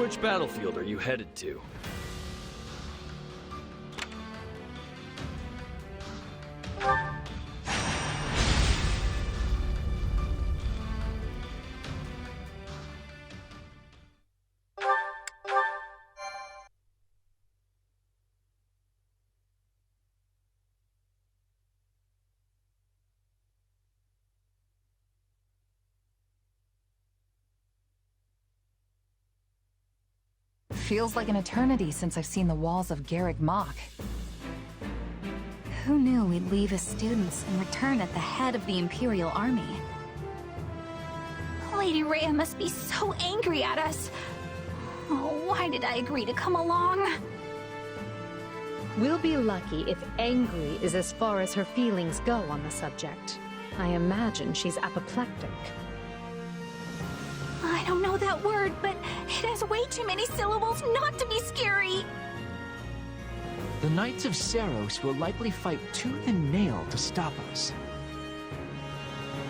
Which battlefield are you headed to? Feels like an eternity since I've seen the walls of Garreg Mach. Who knew we'd leave as students and return at the head of the Imperial army? Lady Rhea must be so angry at us. Oh, why did I agree to come along? We'll be lucky if angry is as far as her feelings go on the subject. I imagine she's apoplectic. I don't know that word, but it has way too many syllables not to be scary. The Knights of Seros will likely fight tooth and nail to stop us.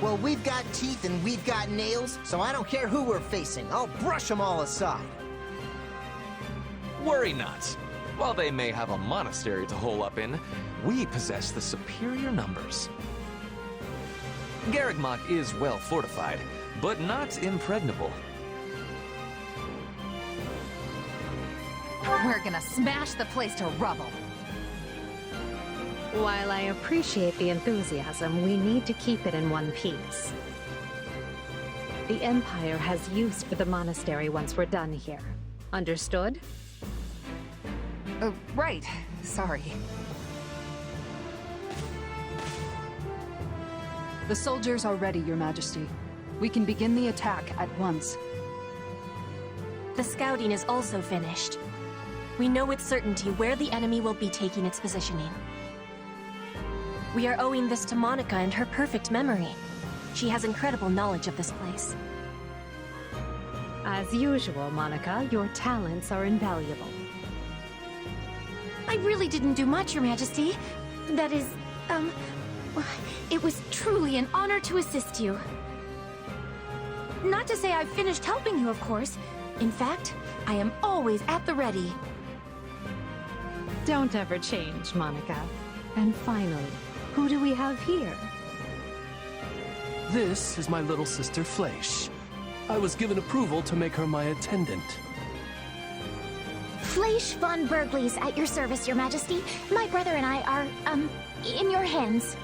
Well, we've got teeth and we've got nails, so I don't care who we're facing. I'll brush them all aside. Worry not. While they may have a monastery to hole up in, we possess the superior numbers. Garreg Mach is well fortified, but not impregnable. We're gonna smash the place to rubble. While I appreciate the enthusiasm, we need to keep it in one piece. The Empire has use for the monastery once we're done here. Understood? Right. Sorry. The soldiers are ready, Your Majesty. We can begin the attack at once. The scouting is also finished. We know with certainty where the enemy will be taking its positioning. We are owing this to Monica and her perfect memory. She has incredible knowledge of this place. As usual, Monica, your talents are invaluable. I really didn't do much, Your Majesty. That is, it was truly an honor to assist you. Not to say I've finished helping you, of course. In fact, I am always at the ready. Don't ever change, Monica. And finally, who do we have here? This is my little sister Fleisch. I was given approval to make her my attendant. Fleisch von Bergley's at your service, Your Majesty. My brother and I are, in your hands.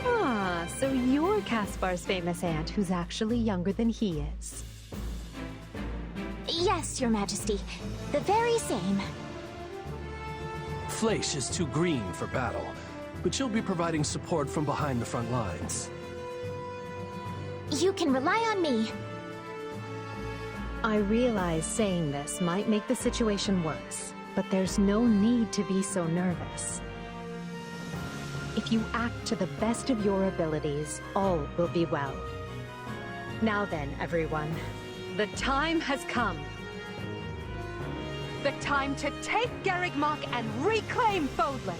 Ah, so you're Caspar's famous aunt who's actually younger than he is. Yes, Your Majesty. The very same. Fleisch is too green for battle, but she'll be providing support from behind the front lines. You can rely on me. I realize saying this might make the situation worse, but there's no need to be so nervous. If you act to the best of your abilities, all will be well. Now then, everyone, the time has come. The time to take Garreg Mach and reclaim Fodlan.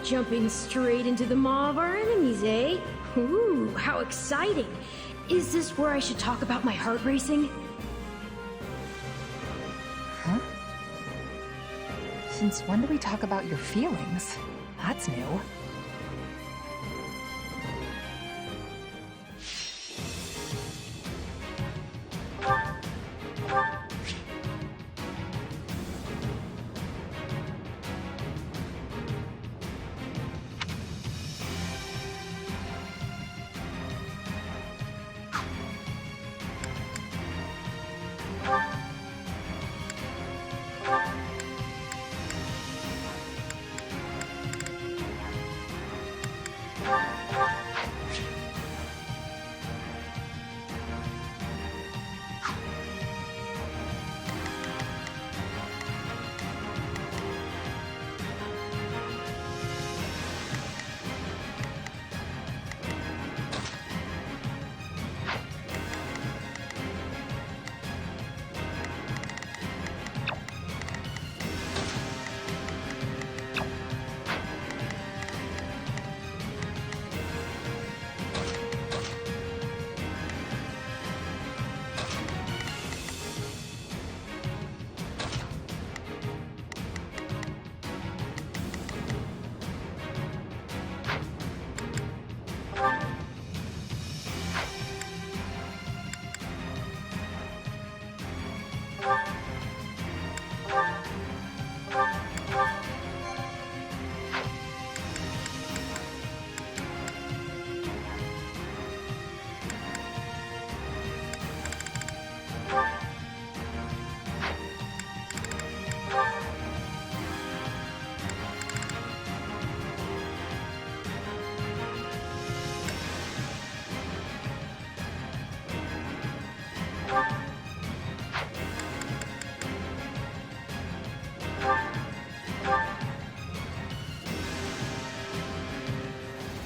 Jumping straight into the maw of our enemies, eh? Ooh, how exciting! Is this where I should talk about my heart racing? Huh? Since when do we talk about your feelings? That's new.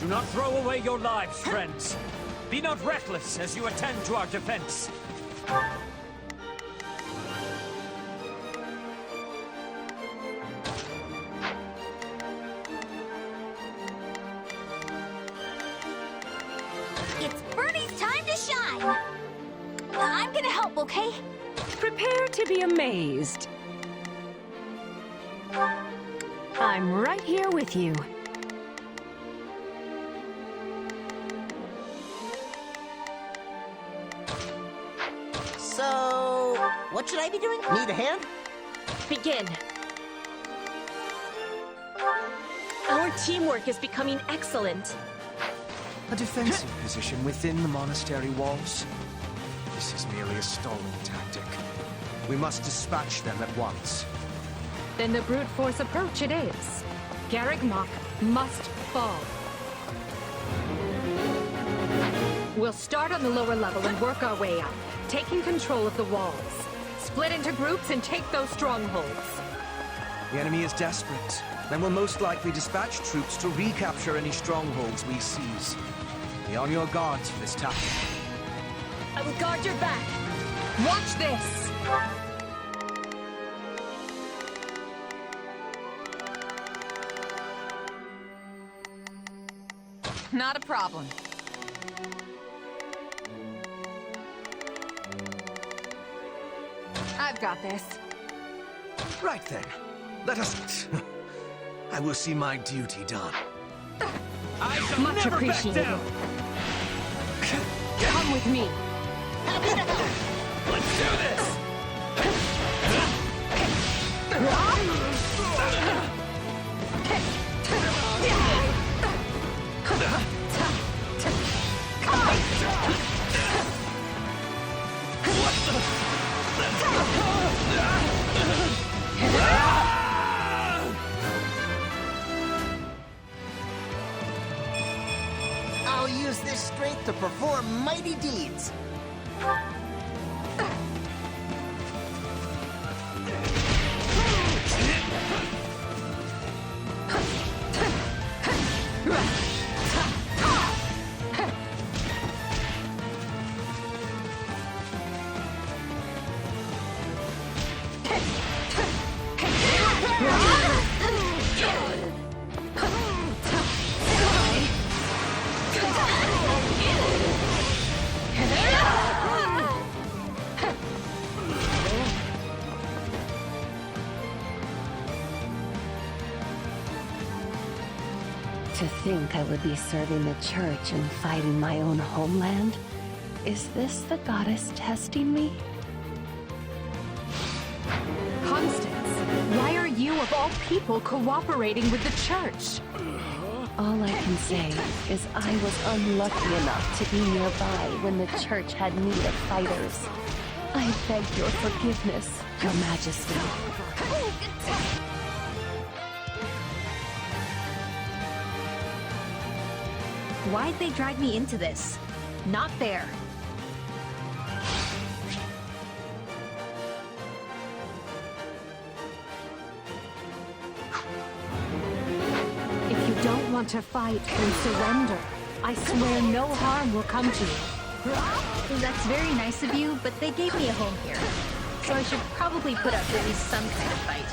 Do not throw away your lives, friends. Be not reckless as you attend to our defense. It's Bernie's time to shine! I'm gonna help, okay? Prepare to be amazed. I'm right here with you. So, what should I be doing? Need a hand? Begin. Our teamwork is becoming excellent. A defensive position within the monastery walls? This is merely a stalling tactic. We must dispatch them at once. Then the brute force approach it is. Garreg Mach must fall. We'll start on the lower level and work our way up, taking control of the walls. Split into groups and take those strongholds. The enemy is desperate, and will most likely dispatch troops to recapture any strongholds we seize. Be on your guards for this tactic. I will guard your back. Watch this! Not a problem. I've got this. Right then. Let us... I will see my duty done. I shall Much never back appreciated. down. Come with me. Let's do this! I'll use this strength to perform mighty deeds. To think I would be serving the church and fighting my own homeland? Is this the goddess testing me? Constance, why are you, of all people, cooperating with the church? All I can say is I was unlucky enough to be nearby when the church had need of fighters. I beg your forgiveness, Your Majesty. Why'd they drag me into this? Not fair. If you don't want to fight, then surrender. I swear no harm will come to you. That's very nice of you, but they gave me a home here. So I should probably put up at least some kind of fight.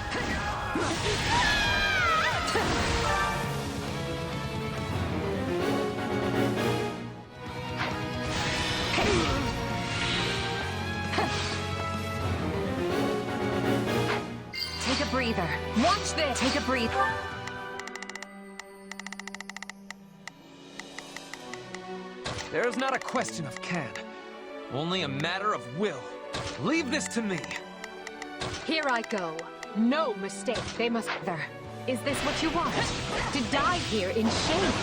Take a breather. Watch this! Take a breather. There's not a question of can, only a matter of will. Leave this to me. Here I go. No mistake. They must... There. Is this what you want? To die here in shame?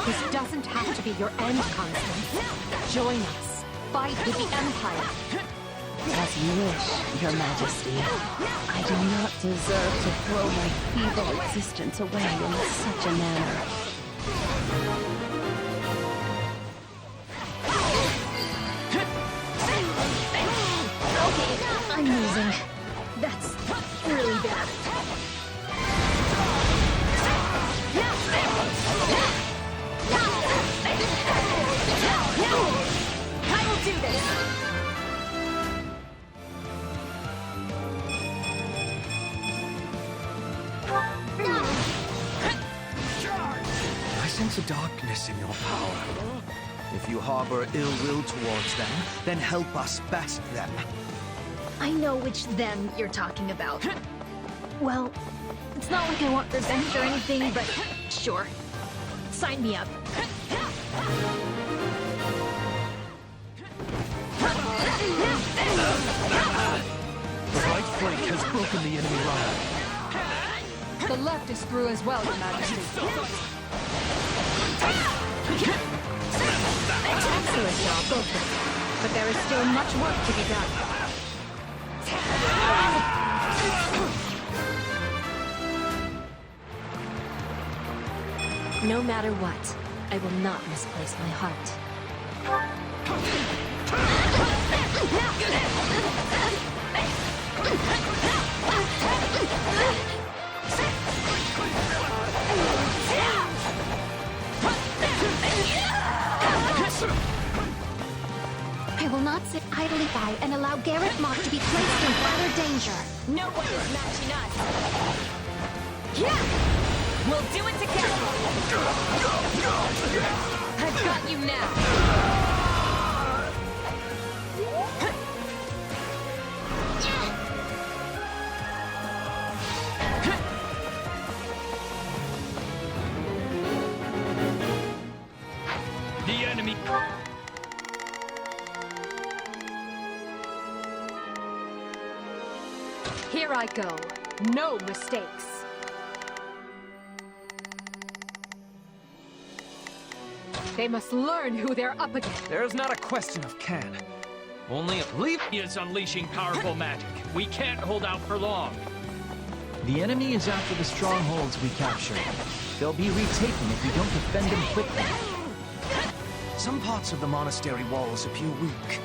This doesn't have to be your end, Constance. Join us. Fight with the Empire. As you wish, Your Majesty. I do not deserve to throw my feeble existence away in such a manner. Okay, I'm losing. That's really bad. sense a darkness in your power. If you harbor ill will towards them, then help us best them. I know which them you're talking about. Well, it's not like I want revenge or anything, but sure. Sign me up. The right flank has broken the enemy line. The left is through as well, Your Majesty. Excellent job, both of you. But there is still much work to be done. No matter what, I will not misplace my heart. I will not sit idly by and allow Mach to be placed in further danger. No one is matching us. Yeah! We'll do it together! I've got you now! The enemy... Here I go. No mistakes. They must learn who they're up against. There's not a question of can. Only leave. He is unleashing powerful magic. We can't hold out for long. The enemy is after the strongholds we captured. They'll be retaken if we don't defend them quickly. Some parts of the monastery walls appear weak.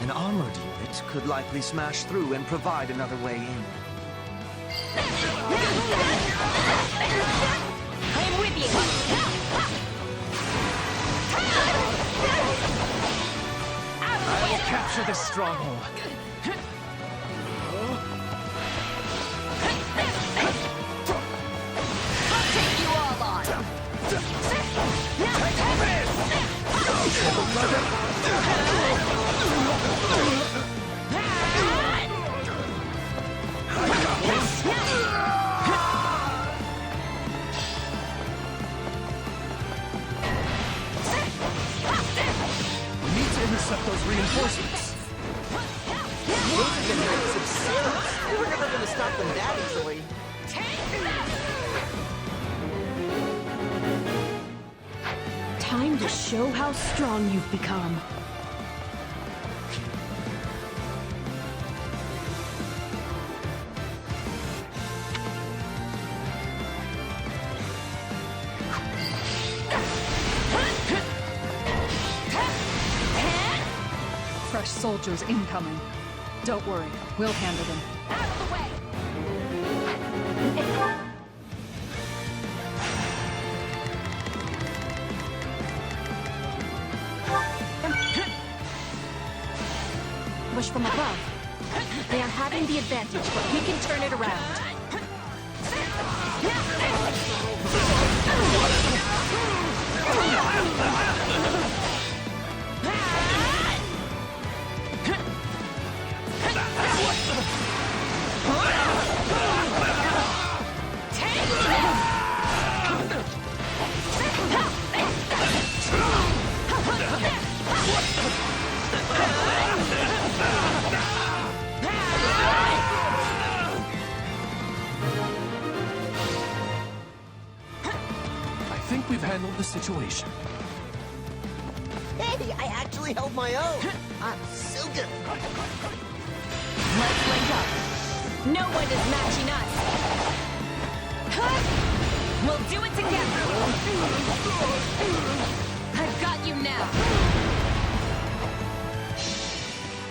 An armored unit could likely smash through and provide another way in. I am with you! I will capture this stronghold. I'll take you all on! We need to intercept those reinforcements. Those are the knights of Sirius. We were never going to stop them that easily. Time to show how strong you've become. Fresh soldiers incoming. Don't worry, we'll handle them. Out of the way! Push from above. They are having the advantage, but we can turn it around. I think we've handled the situation. Hey, I actually held my own. I'm so good. Let's link up. No one is matching us. We'll do it together. I've got you now.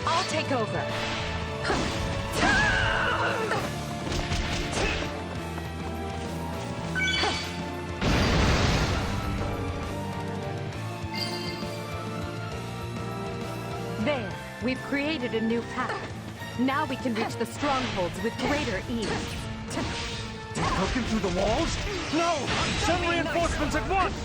I'll take over. There, we've created a new path. Now we can reach the strongholds with greater ease. Broken through the walls? No! Send reinforcements at once!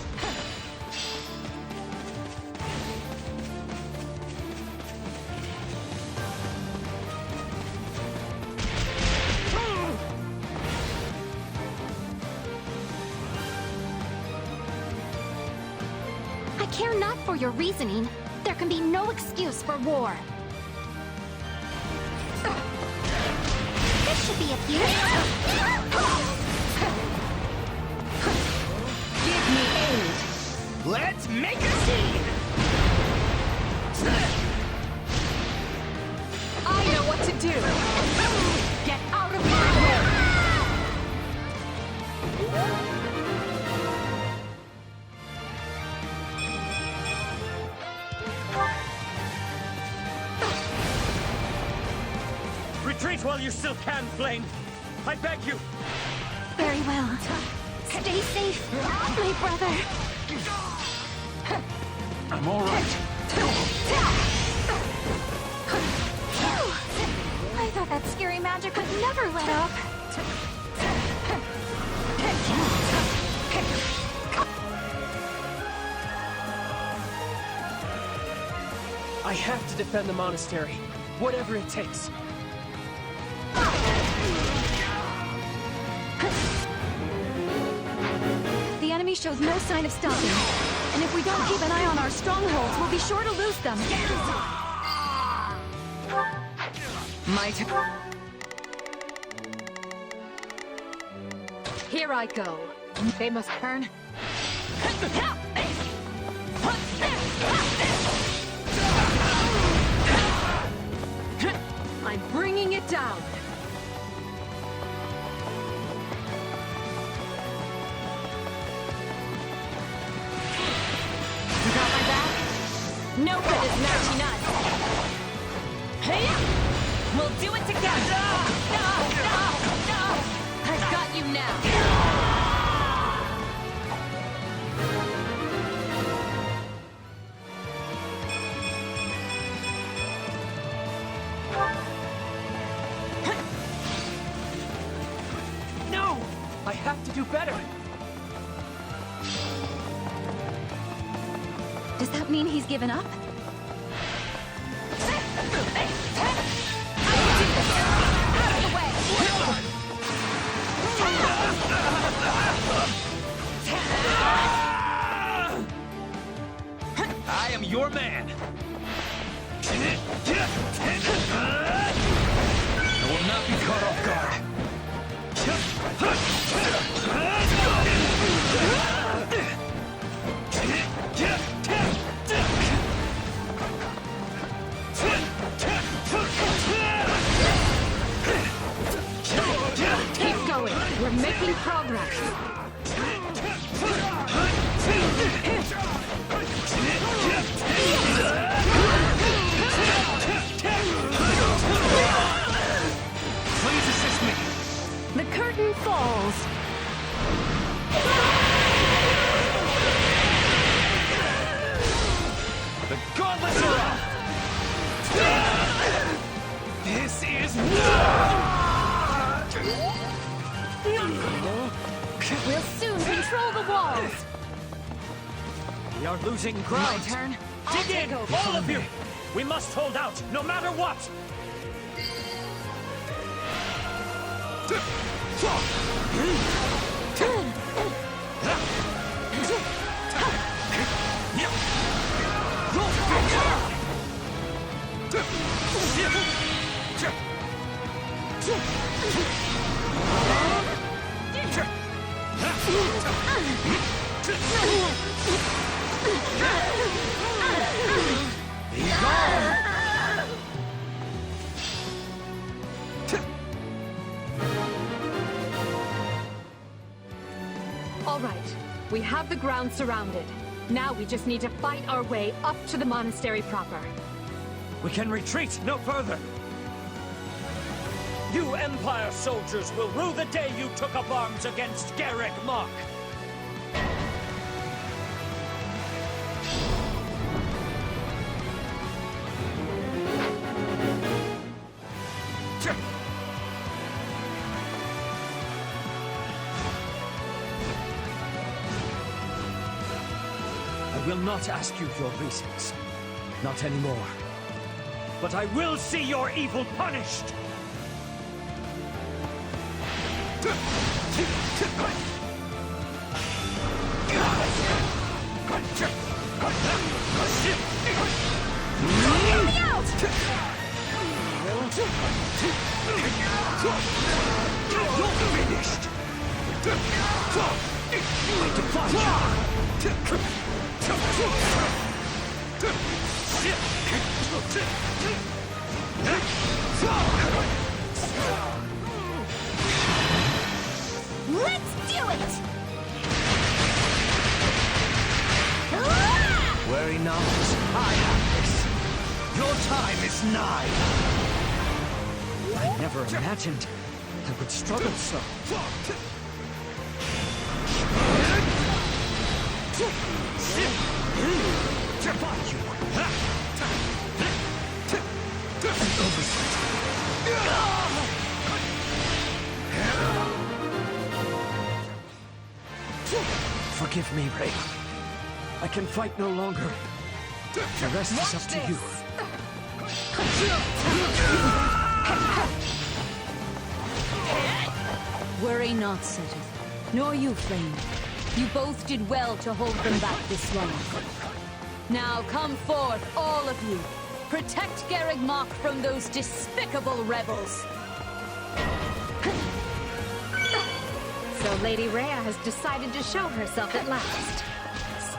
care not for your reasoning. There can be no excuse for war. This should be a few. Give me aid. Let's make a scene! I know what to do. Get out of my way. Retreat while you still can, Flame. I beg you. Very well. Stay safe, my brother. I'm all right. I thought that scary magic would never let up. I have to defend the monastery, whatever it takes. The enemy shows no sign of stopping. And if we don't keep an eye on our strongholds, we'll be sure to lose them. My turn. Here I go. They must turn. I'm bringing it down. You got my back? No for this matchy nut. Hey! We'll do it together! I've got you now! No! I have to do better! Does that mean he's given up? I am your man. I will not be caught off guard. Keep going. We're making progress. Please assist me. The curtain falls. The gauntlets are up. This is We'll soon control the walls. We are losing ground. My turn. Dig in, all of you. We must hold out, no matter what. All right. We have the ground surrounded. Now we just need to fight our way up to the monastery proper. We can retreat no further. You Empire soldiers will rue the day you took up arms against Garreg Mach. I will not ask you your reasons. Not anymore. But I will see your evil punished! finished! I defy Let's do it! Worry not, I have this. Your time is nigh. I never imagined I would struggle so. Defy you! An oversight. Forgive me, Rhea. I can fight no longer. The rest is up to you. Worry not, Cedric. Nor you, Flame. You both did well to hold them back this long. Now come forth, all of you. Protect Garreg Mach from those despicable rebels. So Lady Rhea has decided to show herself at last.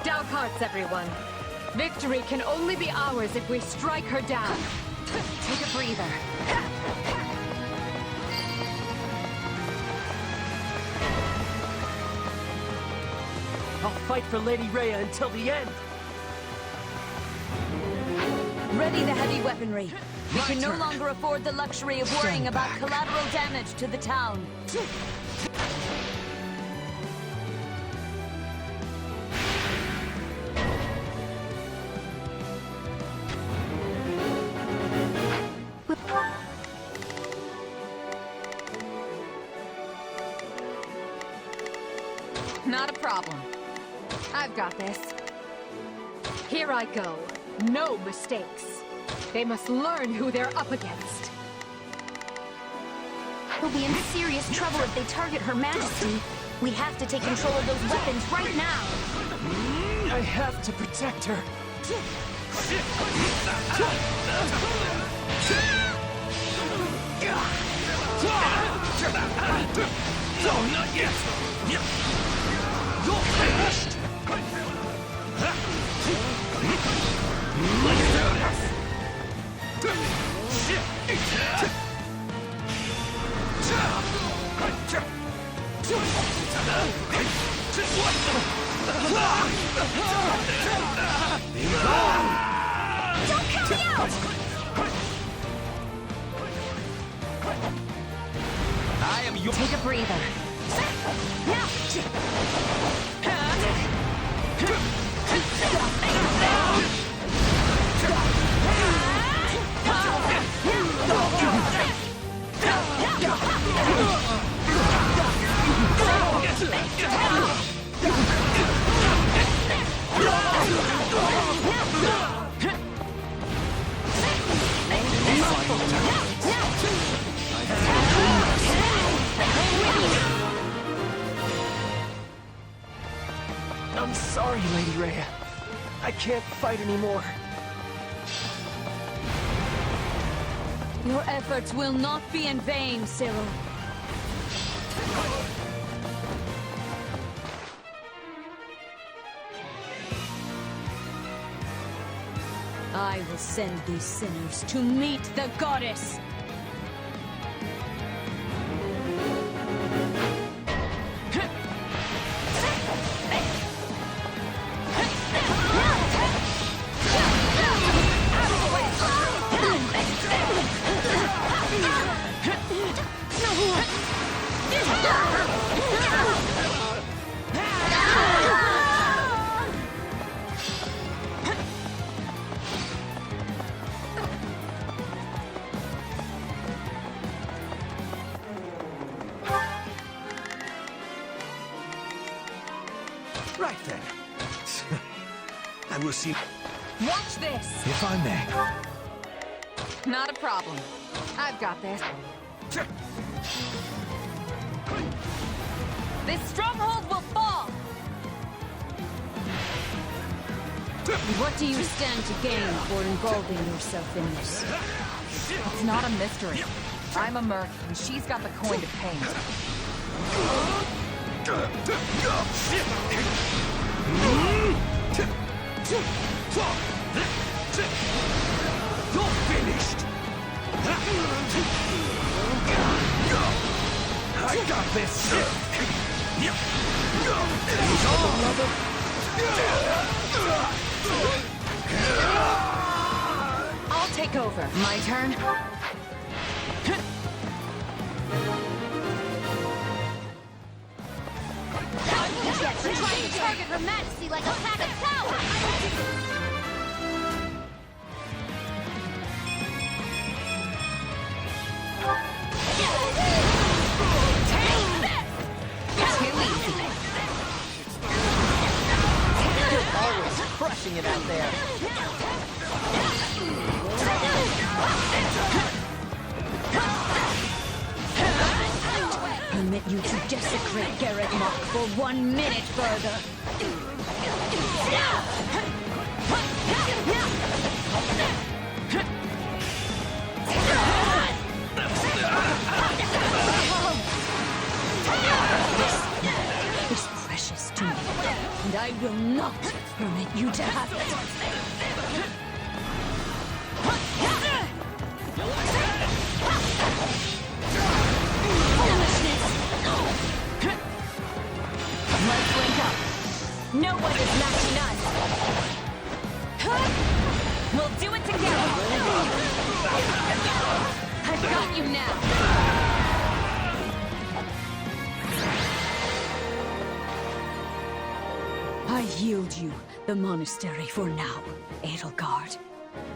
Stout hearts, everyone. Victory can only be ours if we strike her down. Take a breather. I'll fight for Lady Rhea until the end. Ready the heavy weaponry. We can no longer afford the luxury of worrying about collateral damage to the town. Not a problem. I've got this. Here I go. No mistakes. They must learn who they're up against. We'll be in serious trouble if they target Her Majesty. We have to take control of those weapons right now. I have to protect her. No, not yet! You're finished! Let's do this! Don't count me out! I am your... Take a breather. Now! I'm sorry, Lady Rhea. I can't fight anymore. Your efforts will not be in vain, Cyril. I will send these sinners to meet the goddess! Right then. I will see... Watch this! If I may. Not a problem. I've got this. This stronghold will fall! What do you stand to gain for involving yourself in this? It's not a mystery. I'm a merc, and she's got the coin to paint. You're finished! I got this! I'll take over. My turn? She's trying to target her majesty like a pack of cowards! Always crushing it out there. Permit you to desecrate Garreg Mach for 1 minute further. This is precious to me, and I will not permit you to have it. Let's link up. No one is matching us. We'll do it together. I've got you now. I yield you the monastery for now, Edelgard.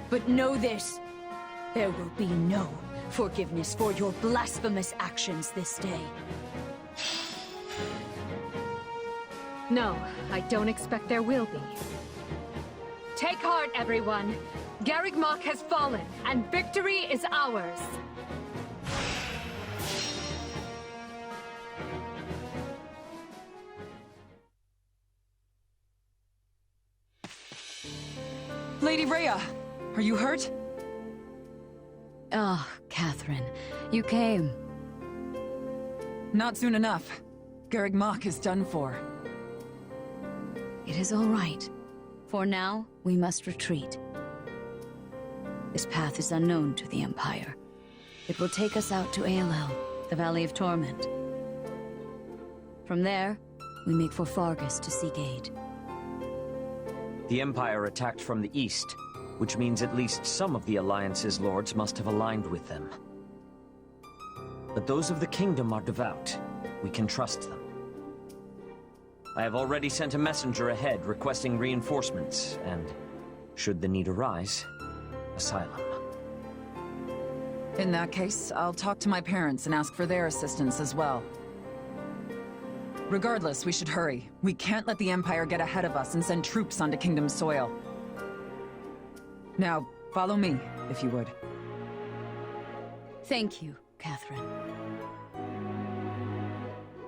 But know this, there will be no forgiveness for your blasphemous actions this day. No, I don't expect there will be. Take heart, everyone. Garreg Mach has fallen, and victory is ours. Lady Rhea, are you hurt? Ah, Catherine, you came. Not soon enough. Garreg Mach is done for. It is all right. For now, we must retreat. This path is unknown to the Empire. It will take us out to Aelel, the Valley of Torment. From there, we make for Fargus to seek aid. The Empire attacked from the east, which means at least some of the Alliance's lords must have aligned with them. But those of the Kingdom are devout. We can trust them. I have already sent a messenger ahead requesting reinforcements, and, should the need arise, asylum. In that case, I'll talk to my parents and ask for their assistance as well. Regardless, we should hurry. We can't let the Empire get ahead of us and send troops onto Kingdom soil. Now, follow me, if you would. Thank you, Catherine.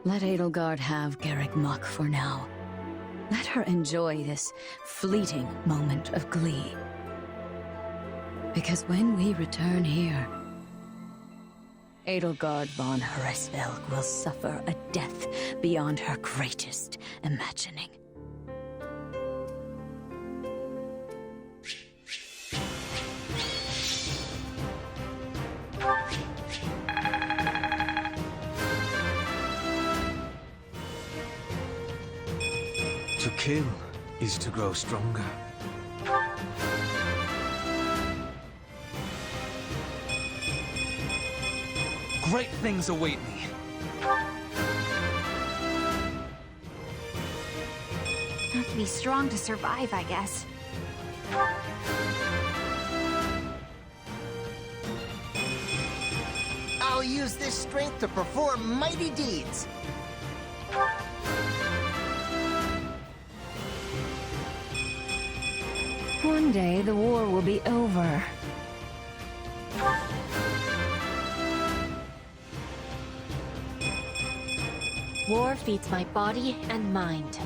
Let Edelgard have Garreg Mach for now. Let her enjoy this fleeting moment of glee. Because when we return here, Edelgard von Hresvelg will suffer a death beyond her greatest imagining. To kill is to grow stronger. Great things await me. Have to be strong to survive, I guess. I'll use this strength to perform mighty deeds. One day the war will be over. War feeds my body and mind.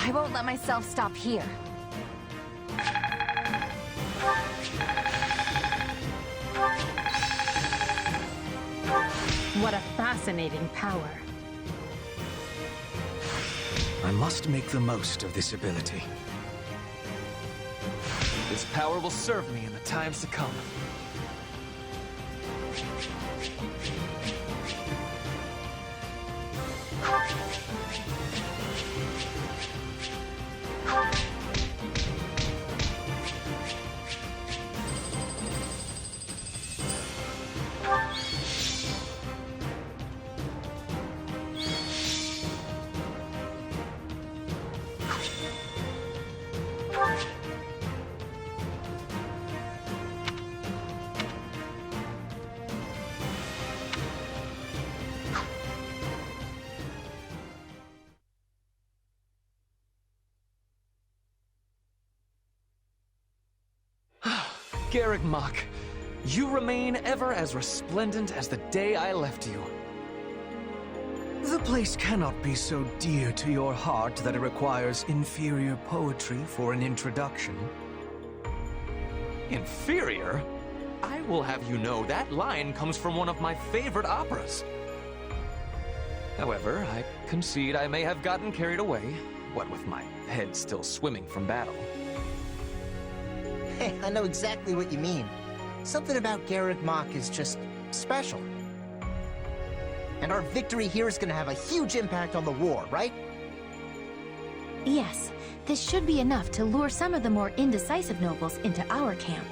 I won't let myself stop here. What a fascinating power. I must make the most of this ability. This power will serve me in the times to come. Garreg Mach, you remain ever as resplendent as the day I left you. The place cannot be so dear to your heart that it requires inferior poetry for an introduction. Inferior? I will have you know that line comes from one of my favorite operas. However, I concede I may have gotten carried away, what with my head still swimming from battle. Hey, I know exactly what you mean. Something about Garreg Mach is just special. And our victory here is gonna have a huge impact on the war, right? Yes, this should be enough to lure some of the more indecisive nobles into our camp.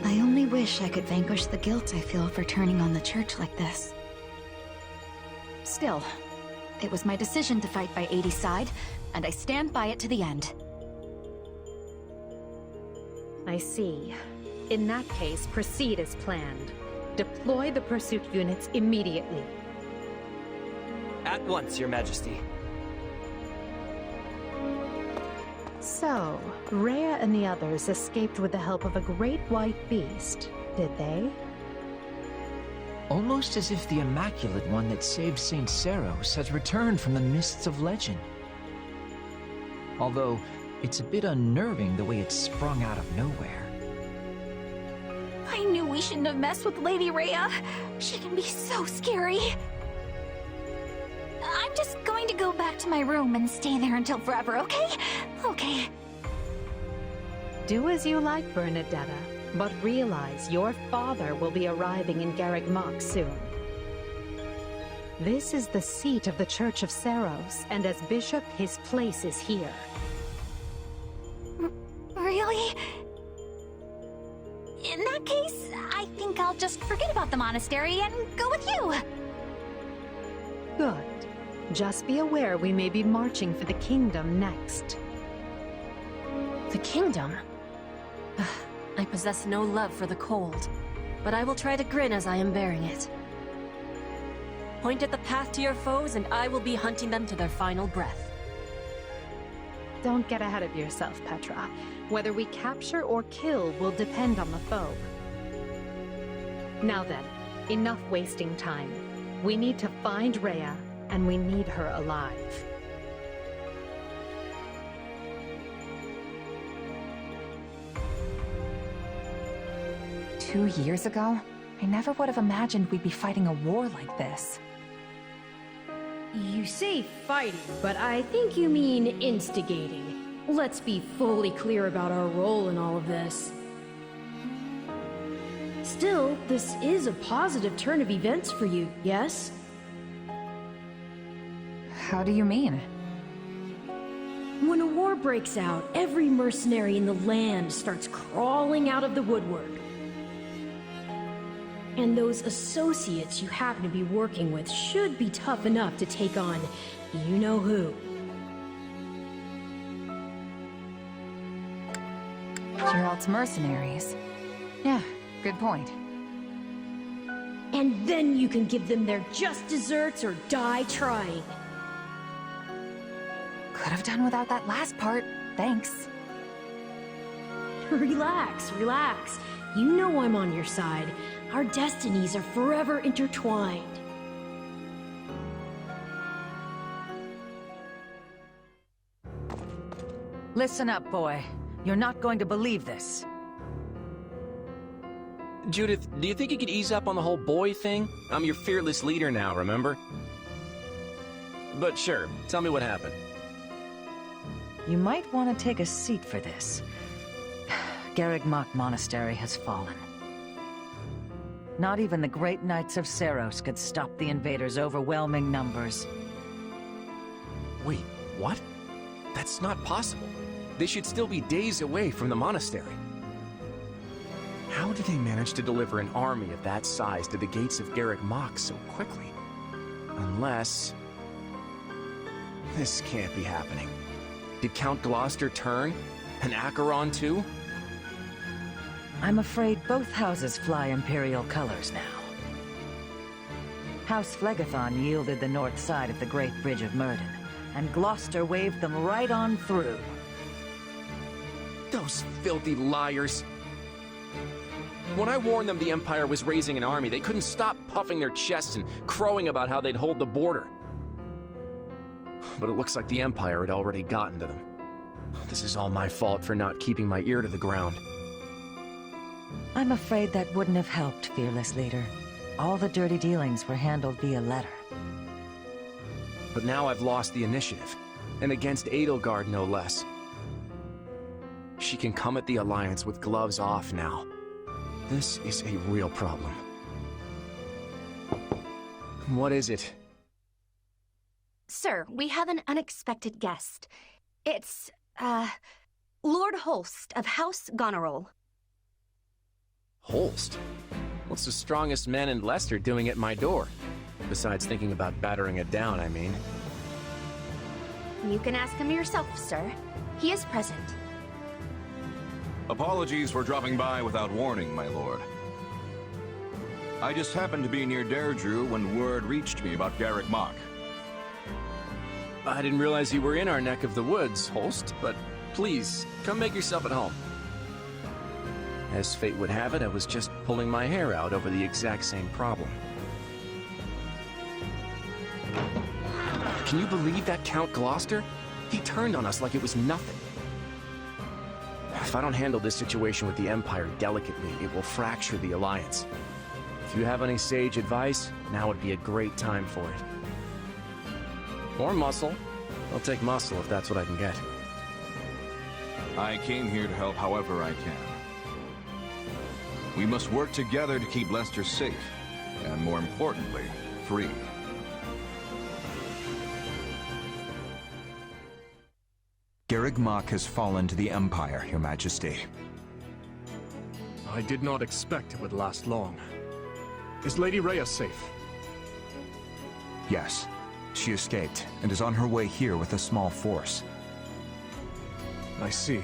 I only wish I could vanquish the guilt I feel for turning on the church like this. Still, it was my decision to fight by 80's side, and I stand by it to the end. I see. In that case, proceed as planned. Deploy the pursuit units immediately. At once, Your Majesty. So, Rhea and the others escaped with the help of a great white beast, did they? Almost as if the Immaculate One that saved St. Seros has returned from the mists of legend. Although, it's a bit unnerving the way it sprung out of nowhere. I knew we shouldn't have messed with Lady Rhea. She can be so scary. I'm just going to go back to my room and stay there until forever, okay? Okay. Do as you like, Bernadetta, but realize your father will be arriving in Garreg Mach soon. This is the seat of the Church of Seros, and as bishop, his place is here. Really? In that case, I think I'll just forget about the monastery and go with you. Good. Just be aware we may be marching for the kingdom next. The kingdom? I possess no love for the cold, but I will try to grin as I am bearing it. Point at the path to your foes, and I will be hunting them to their final breath. Don't get ahead of yourself, Petra. Whether we capture or kill will depend on the foe. Now then, enough wasting time. We need to find Rhea, and we need her alive. Two years ago, I never would have imagined we'd be fighting a war like this. You say fighting, but I think you mean instigating. Let's be fully clear about our role in all of this. Still, this is a positive turn of events for you, yes? How do you mean? When a war breaks out, every mercenary in the land starts crawling out of the woodwork. And those associates you happen to be working with should be tough enough to take on you-know-who. Gerald's mercenaries. Yeah, good point. And then you can give them their just desserts or die trying. Could have done without that last part, thanks. Relax, relax. You know I'm on your side. Our destinies are forever intertwined. Listen up, boy. You're not going to believe this. Judith, do you think you could ease up on the whole boy thing? I'm your fearless leader now, remember? But sure, tell me what happened. You might want to take a seat for this. Garreg Mach Monastery has fallen. Not even the great knights of Seiros could stop the invaders' overwhelming numbers. Wait, what? That's not possible. They should still be days away from the monastery. How did they manage to deliver an army of that size to the gates of Garreg Mach so quickly? Unless... this can't be happening. Did Count Gloucester turn? And Acheron too? I'm afraid both houses fly Imperial colors now. House Phlegethon yielded the north side of the Great Bridge of Myrden, and Gloucester waved them right on through. Those filthy liars! When I warned them the Empire was raising an army, they couldn't stop puffing their chests and crowing about how they'd hold the border. But it looks like the Empire had already gotten to them. This is all my fault for not keeping my ear to the ground. I'm afraid that wouldn't have helped, fearless leader. All the dirty dealings were handled via letter. But now I've lost the initiative, and against Edelgard no less. She can come at the Alliance with gloves off now. This is a real problem. What is it? Sir, we have an unexpected guest. It's, Lord Holst of House Goneril. Holst? What's the strongest man in Leicester doing at my door? Besides thinking about battering it down, I mean. You can ask him yourself, sir. He is present. Apologies for dropping by without warning, my lord. I just happened to be near Deirdre when word reached me about Garreg Mach. I didn't realize you were in our neck of the woods, Holst, but please, come make yourself at home. As fate would have it, I was just pulling my hair out over the exact same problem. Can you believe that Count Gloucester? He turned on us like it was nothing. If I don't handle this situation with the Empire delicately, it will fracture the Alliance. If you have any sage advice, now would be a great time for it. Or muscle. I'll take muscle if that's what I can get. I came here to help however I can. We must work together to keep Leicester safe, and more importantly, free. Garreg Mach has fallen to the Empire, Your Majesty. I did not expect it would last long. Is Lady Rhea safe? Yes. She escaped, and is on her way here with a small force. I see.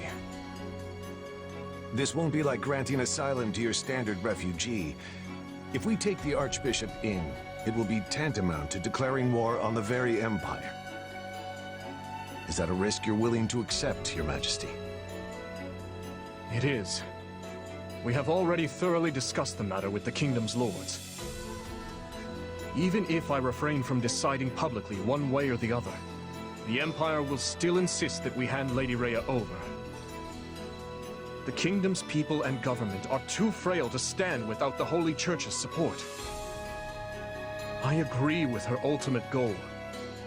This won't be like granting asylum to your standard refugee. If we take the Archbishop in, it will be tantamount to declaring war on the very Empire. Is that a risk you're willing to accept, Your Majesty? It is. We have already thoroughly discussed the matter with the Kingdom's lords. Even if I refrain from deciding publicly one way or the other, the Empire will still insist that we hand Lady Rhea over. The Kingdom's people and government are too frail to stand without the Holy Church's support. I agree with her ultimate goal,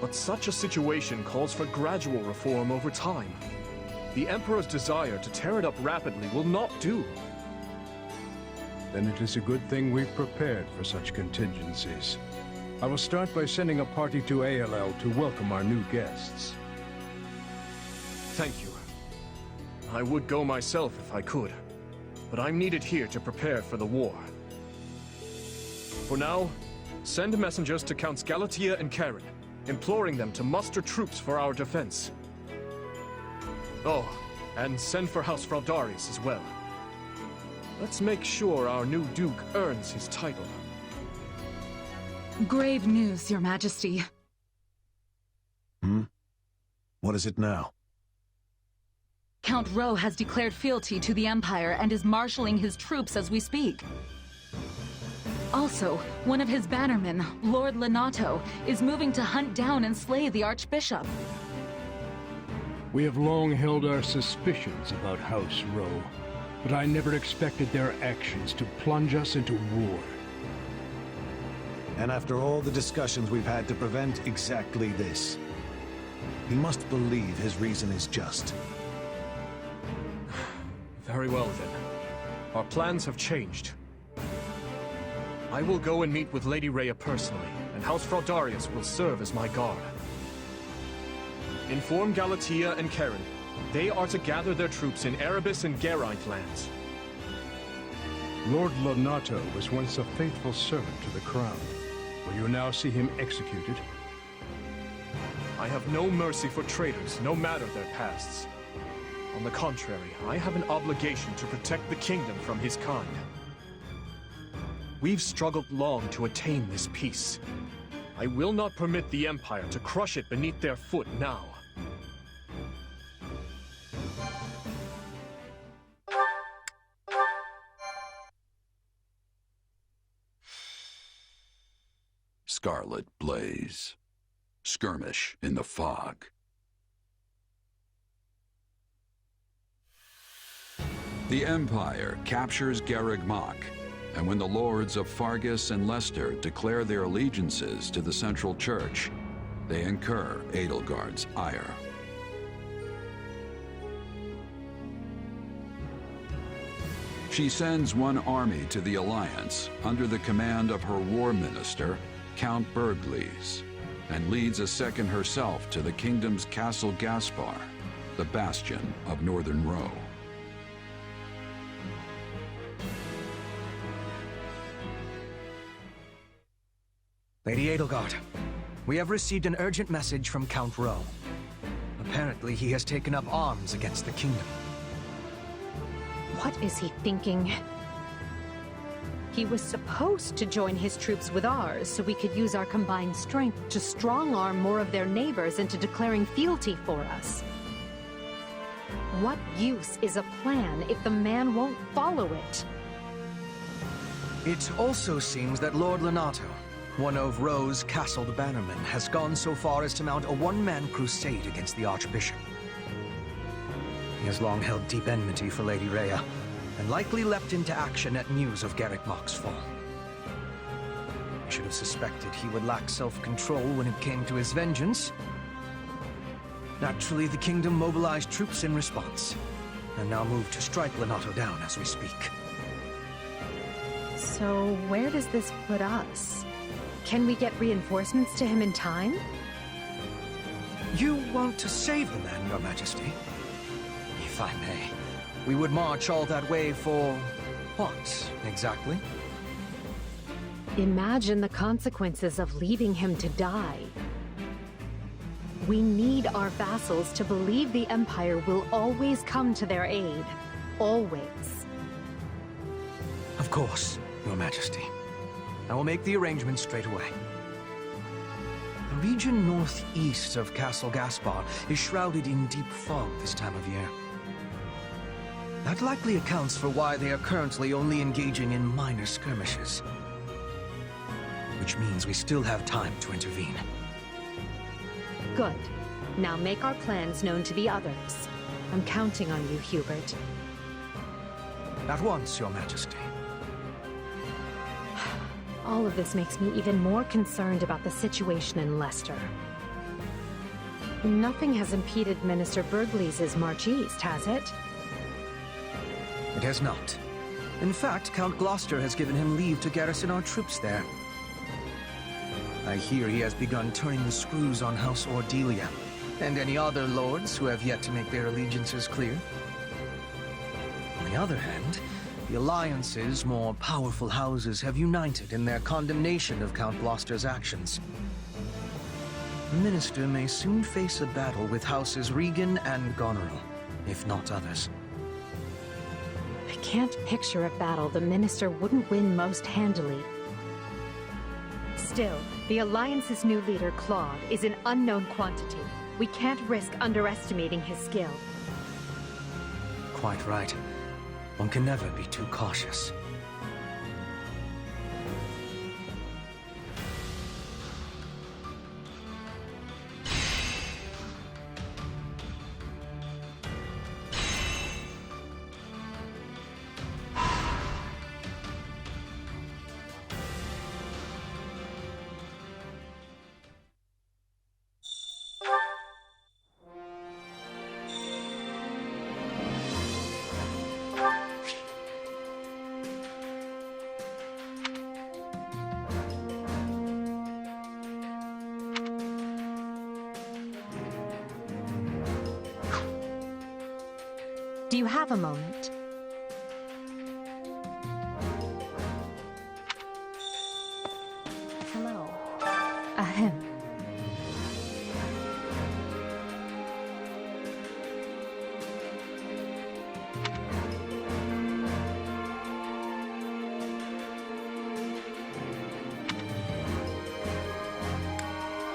but such a situation calls for gradual reform over time. The Emperor's desire to tear it up rapidly will not do. Then it is a good thing we've prepared for such contingencies. I will start by sending a party to ALL to welcome our new guests. Thank you. I would go myself if I could, but I'm needed here to prepare for the war. For now, send messengers to Counts Galatea and Karen, imploring them to muster troops for our defense. Oh, and send for House Fraldarius as well. Let's make sure our new Duke earns his title. Grave news, Your Majesty. What is it now? Count Rowe has declared fealty to the Empire and is marshalling his troops as we speak. Also, one of his bannermen, Lord Lenato, is moving to hunt down and slay the Archbishop. We have long held our suspicions about House Rowe, but I never expected their actions to plunge us into war. And after all the discussions we've had to prevent exactly this, he must believe his reason is just. Very well, then. Our plans have changed. I will go and meet with Lady Rhea personally, and House Fraudarius will serve as my guard. Inform Galatea and Karen. They are to gather their troops in Erebus and Garreg lands. Lord Lonato was once a faithful servant to the crown. Will you now see him executed? I have no mercy for traitors, no matter their pasts. On the contrary, I have an obligation to protect the kingdom from his kind. We've struggled long to attain this peace. I will not permit the Empire to crush it beneath their foot now. Scarlet blaze. Skirmish in the fog. The Empire captures Garreg Mach, and when the lords of Fargus and Leicester declare their allegiances to the Central Church, they incur Edelgard's ire. She sends one army to the Alliance under the command of her war minister, Count Bergles, and leads a second herself to the kingdom's Castle Gaspar, the bastion of Northern Row. Lady Edelgard, we have received an urgent message from Count Rowe. Apparently, he has taken up arms against the kingdom. What is he thinking? He was supposed to join his troops with ours so we could use our combined strength to strong-arm more of their neighbors into declaring fealty for us. What use is a plan if the man won't follow it? It also seems that Lord Lonato, one of Rowe's castled bannermen, has gone so far as to mount a one-man crusade against the Archbishop. He has long held deep enmity for Lady Rhea, and likely leapt into action at news of Garreg Mach's fall. I should have suspected he would lack self-control when it came to his vengeance. Naturally, the kingdom mobilized troops in response, and now move to strike Lonato down as we speak. So where does this put us? Can we get reinforcements to him in time? You want to save the man, Your Majesty? If I may, we would march all that way for what, exactly? Imagine the consequences of leaving him to die. We need our vassals to believe the Empire will always come to their aid. Always. Of course, Your Majesty. I will make the arrangements straight away. The region northeast of Castle Gaspar is shrouded in deep fog this time of year. That likely accounts for why they are currently only engaging in minor skirmishes. Which means we still have time to intervene. Good. Now make our plans known to the others. I'm counting on you, Hubert. At once, Your Majesty. All of this makes me even more concerned about the situation in Leicester. Nothing has impeded Minister Bergles' march east, has it? It has not. In fact, Count Gloucester has given him leave to garrison our troops there. I hear he has begun turning the screws on House Ordelia, and any other lords who have yet to make their allegiances clear. On the other hand, the Alliance's more powerful houses have united in their condemnation of Count Gloucester's actions. The Minister may soon face a battle with Houses Regan and Goneril, if not others. I can't picture a battle the Minister wouldn't win most handily. Still, the Alliance's new leader, Claude, is an unknown quantity. We can't risk underestimating his skill. Quite right. One can never be too cautious. Do you have a moment? Hello. Ahem.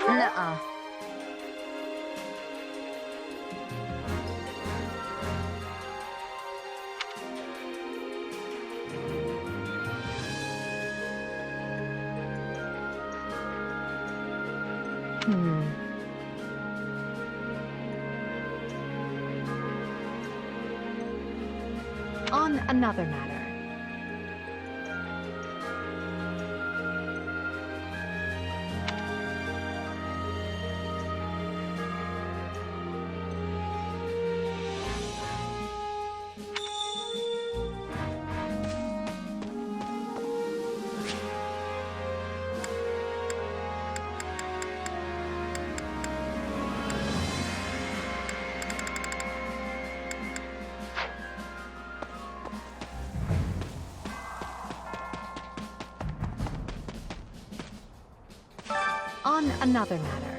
Nuh-uh. On another matter. On another matter.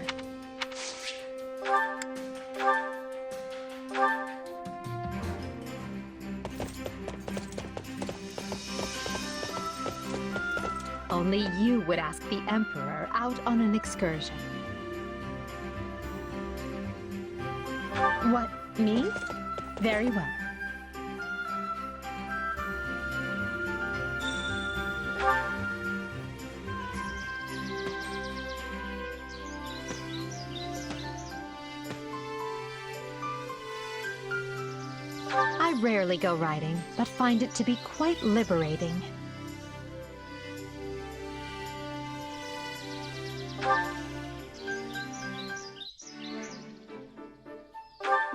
Only you would ask the Emperor out on an excursion. What, me? Very well. I rarely go riding, but find it to be quite liberating.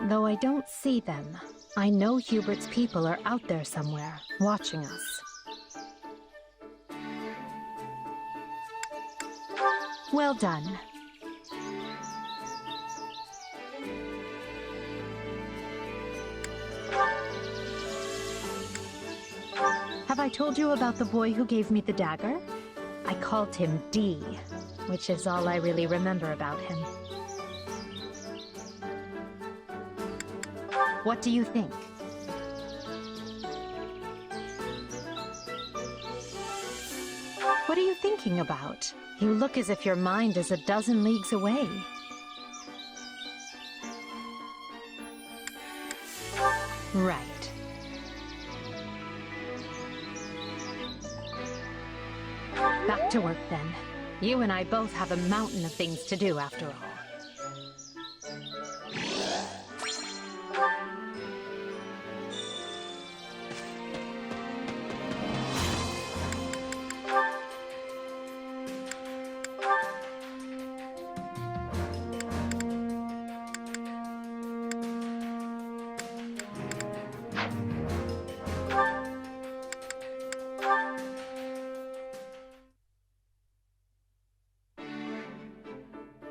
Though I don't see them, I know Hubert's people are out there somewhere, watching us. Well done. Have I told you about the boy who gave me the dagger? I called him D, which is all I really remember about him. What do you think? What are you thinking about? You look as if your mind is a dozen leagues away. Right. Back to work then. You and I both have a mountain of things to do after all.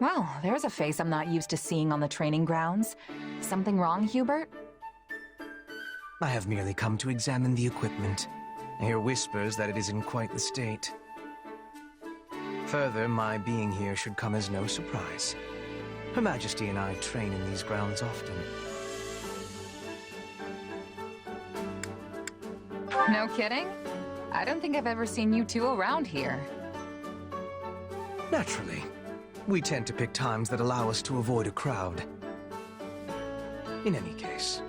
Well, there's a face I'm not used to seeing on the training grounds. Something wrong, Hubert? I have merely come to examine the equipment. I hear whispers that it is in quite the state. Further, my being here should come as no surprise. Her Majesty and I train in these grounds often. No kidding? I don't think I've ever seen you two around here. Naturally. We tend to pick times that allow us to avoid a crowd. In any case,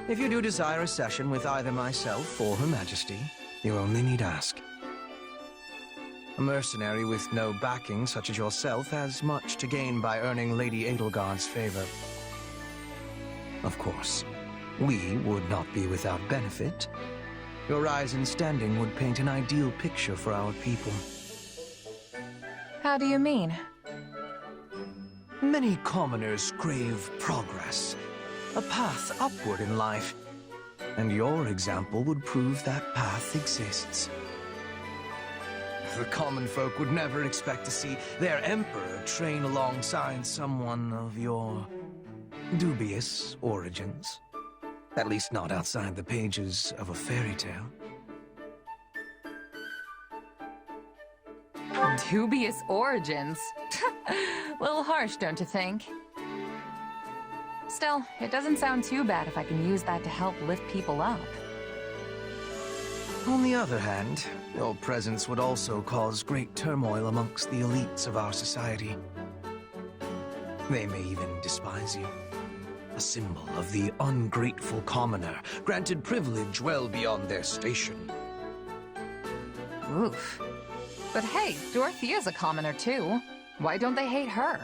if you do desire a session with either myself or Her Majesty, you only need ask. A mercenary with no backing such as yourself has much to gain by earning Lady Edelgard's favor. Of course, we would not be without benefit. Your rise in standing would paint an ideal picture for our people. How do you mean? Many commoners crave progress, a path upward in life, and your example would prove that path exists. The common folk would never expect to see their emperor train alongside someone of your dubious origins. At least not outside the pages of a fairy tale. Dubious origins. Little harsh, don't you think? Still, it doesn't sound too bad if I can use that to help lift people up. On the other hand, your presence would also cause great turmoil amongst the elites of our society. They may even despise you. A symbol of the ungrateful commoner, granted privilege well beyond their station. Oof. But hey, Dorothea's a commoner too. Why don't they hate her?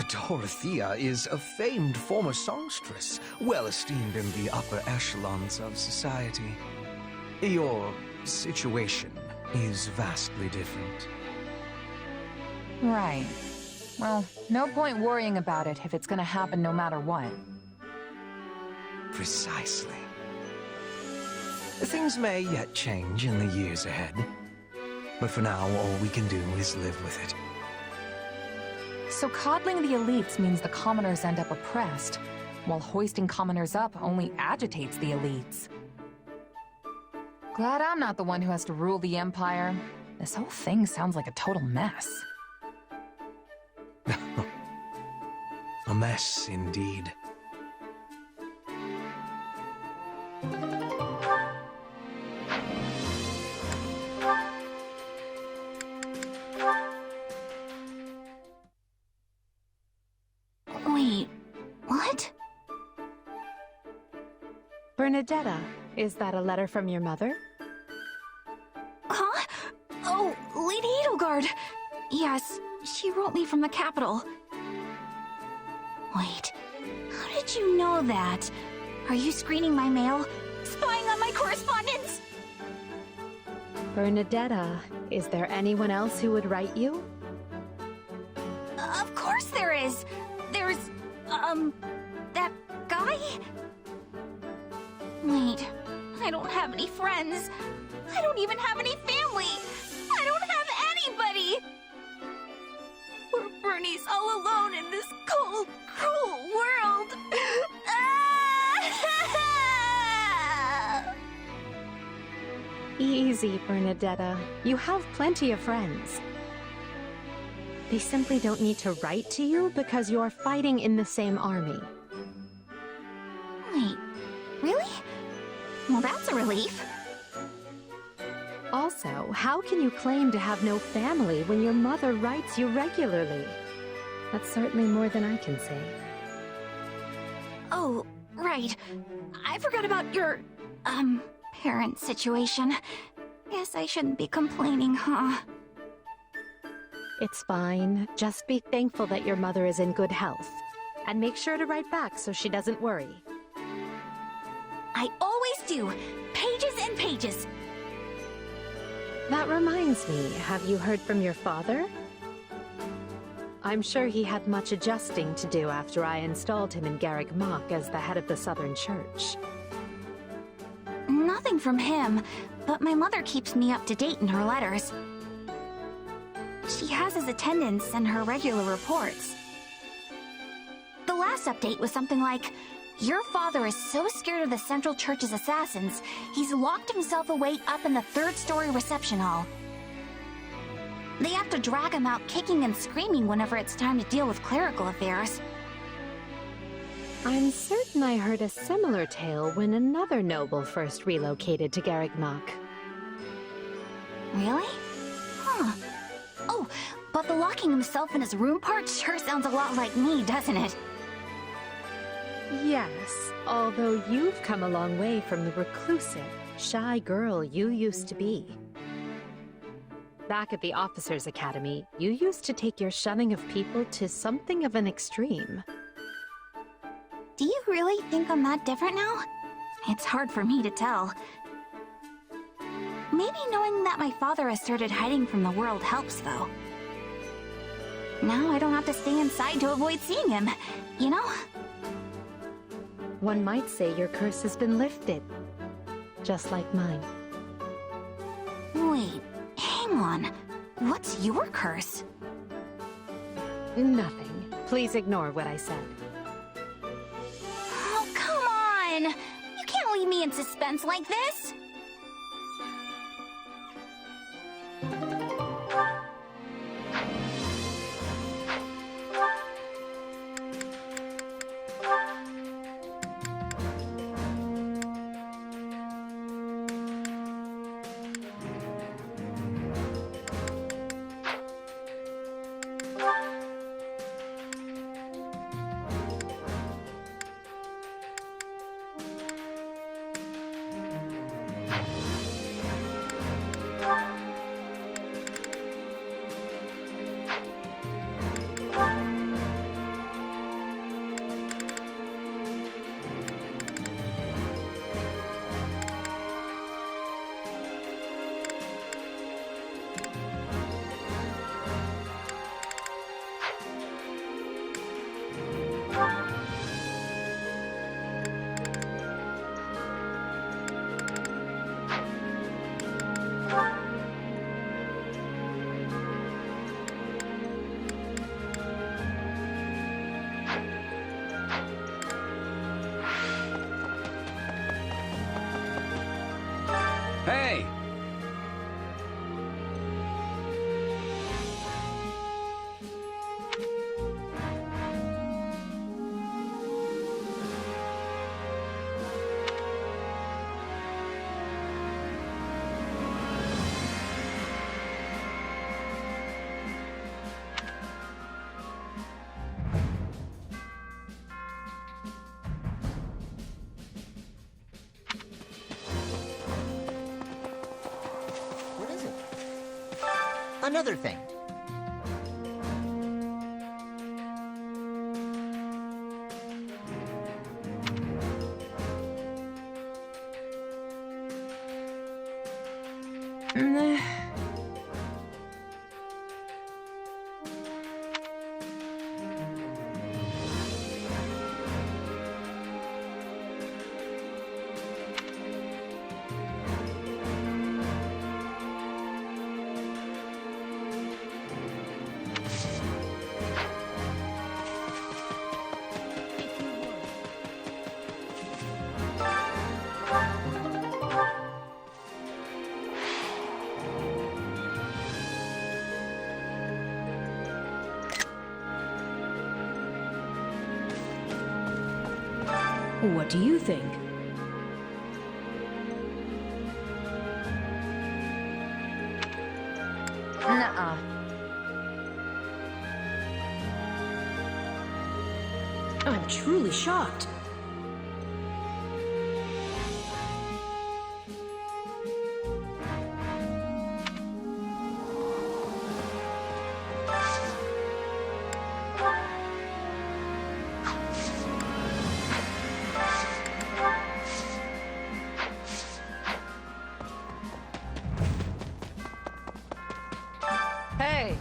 Dorothea is a famed former songstress, well esteemed in the upper echelons of society. Your situation is vastly different. Right. Well, no point worrying about it if it's gonna happen no matter what. Precisely. Things may yet change in the years ahead. But for now, all we can do is live with it. So coddling the elites means the commoners end up oppressed, while hoisting commoners up only agitates the elites. Glad I'm not the one who has to rule the Empire. This whole thing sounds like a total mess. A mess, indeed. Wait, what? Bernadetta, is that a letter from your mother? Huh? Oh, Lady Edelgard! Yes, she wrote me from the capital. Wait, how did you know that? Are you screening my mail? Spying on my correspondence? Bernadetta, is there anyone else who would write you? Of course there is! There's, that guy? Wait, I don't have any friends. I don't even have any family. I don't have anybody! Poor Bernie's all alone in this cold, cruel world. Easy, Bernadetta. You have plenty of friends. They simply don't need to write to you because you're fighting in the same army. Wait, really? Well, that's a relief. Also, how can you claim to have no family when your mother writes you regularly? That's certainly more than I can say. Oh, right. I forgot about your, parent situation. Guess I shouldn't be complaining, huh? It's fine. Just be thankful that your mother is in good health. And make sure to write back so she doesn't worry. I always do. Pages and pages. That reminds me, have you heard from your father? I'm sure he had much adjusting to do after I installed him in Garreg Mach as the head of the Southern Church. Nothing from him, but my mother keeps me up to date in her letters. She has his attendance and her regular reports. The last update was something like, "Your father is so scared of the Central Church's assassins, he's locked himself away up in the third-story reception hall. They have to drag him out kicking and screaming whenever it's time to deal with clerical affairs." I'm certain I heard a similar tale when another noble first relocated to Garreg Mach. Really? Huh. Oh, but the locking himself in his room part sure sounds a lot like me, doesn't it? Yes, although you've come a long way from the reclusive, shy girl you used to be. Back at the Officers' Academy, you used to take your shunning of people to something of an extreme. Do you really think I'm that different now? It's hard for me to tell. Maybe knowing that my father has started hiding from the world helps, though. Now I don't have to stay inside to avoid seeing him, you know? One might say your curse has been lifted, just like mine. Wait, hang on. What's your curse? Nothing. Please ignore what I said. Oh, come in suspense like this? Hey! What is it? Another thing. What do you think? Nuh-uh. I'm truly shocked. Hey!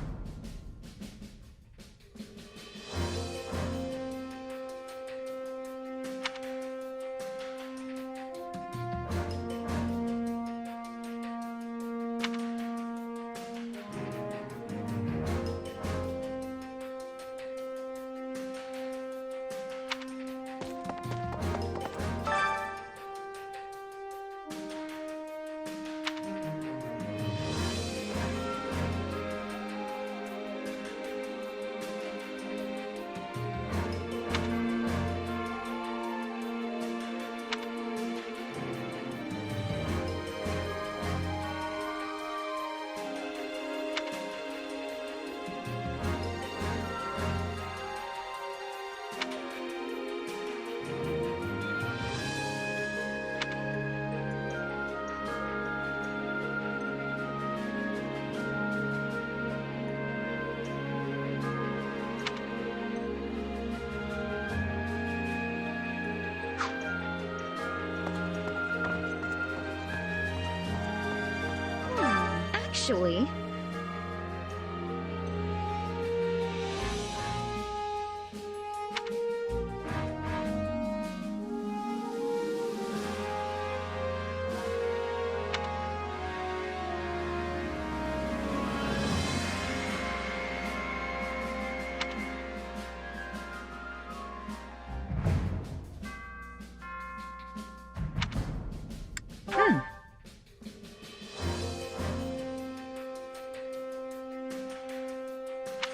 Actually...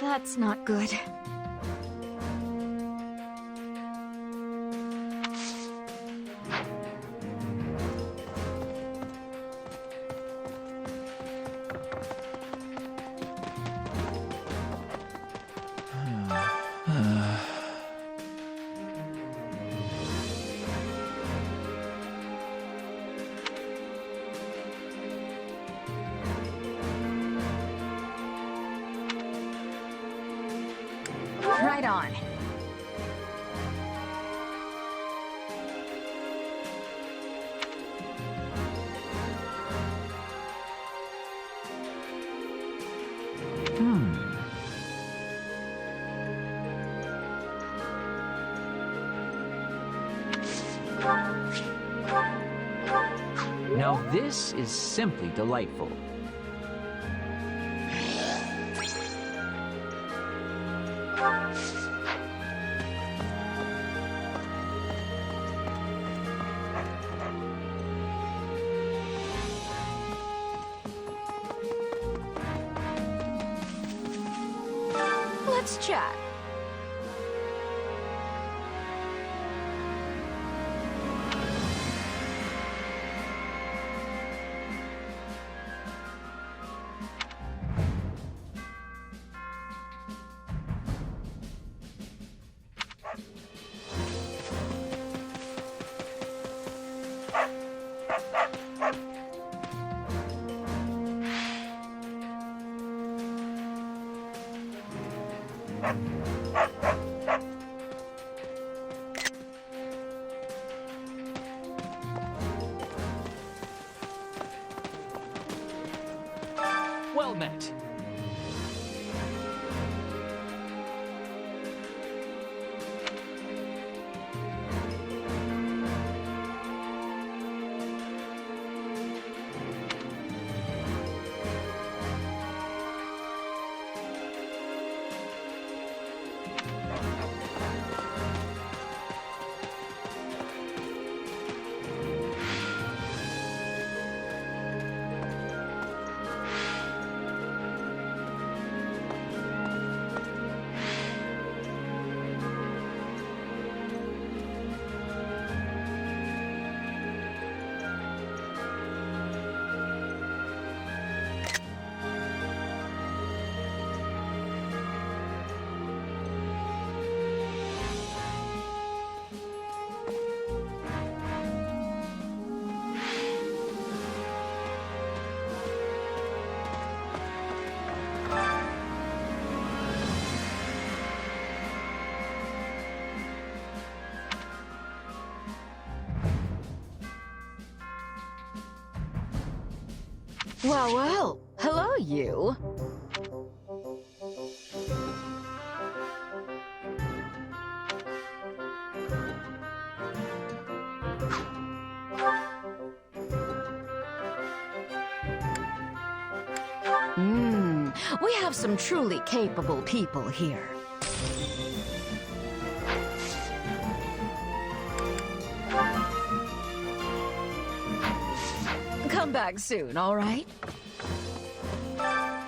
That's not good. Right on. Now this is simply delightful. Let's chat. Well met. Well, well. Hello, you. We have some truly capable people here. Come back soon, all right?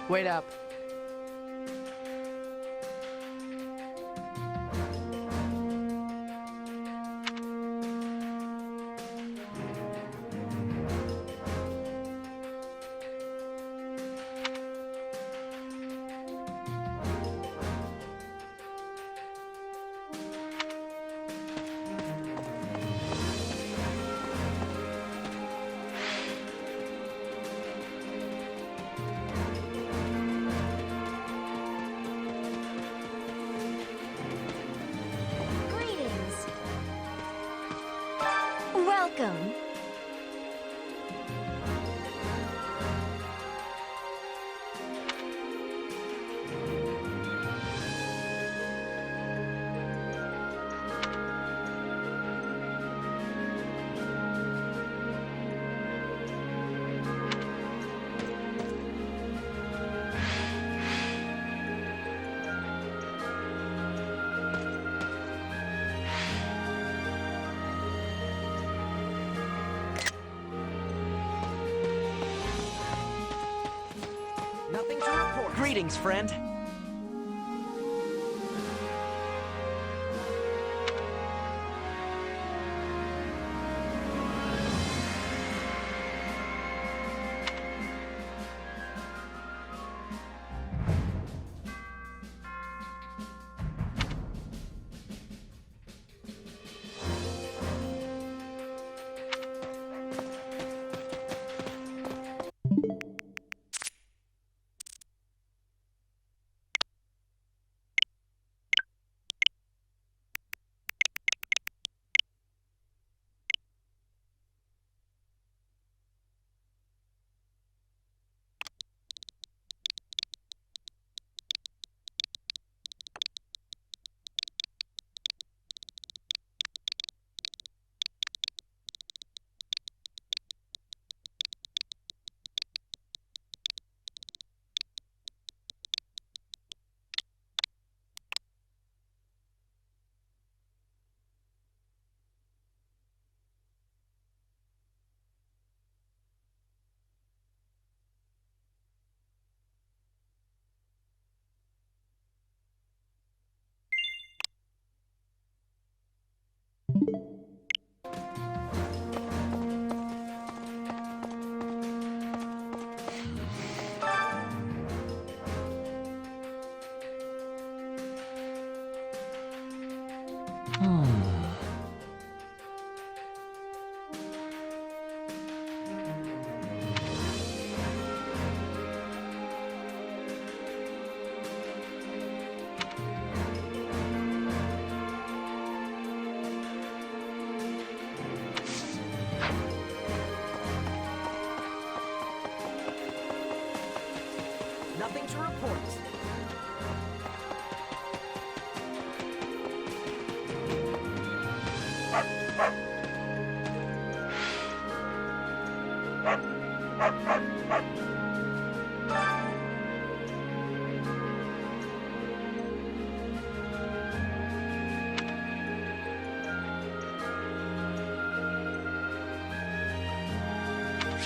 Wait up. Welcome. Nothing to report. Greetings, friend.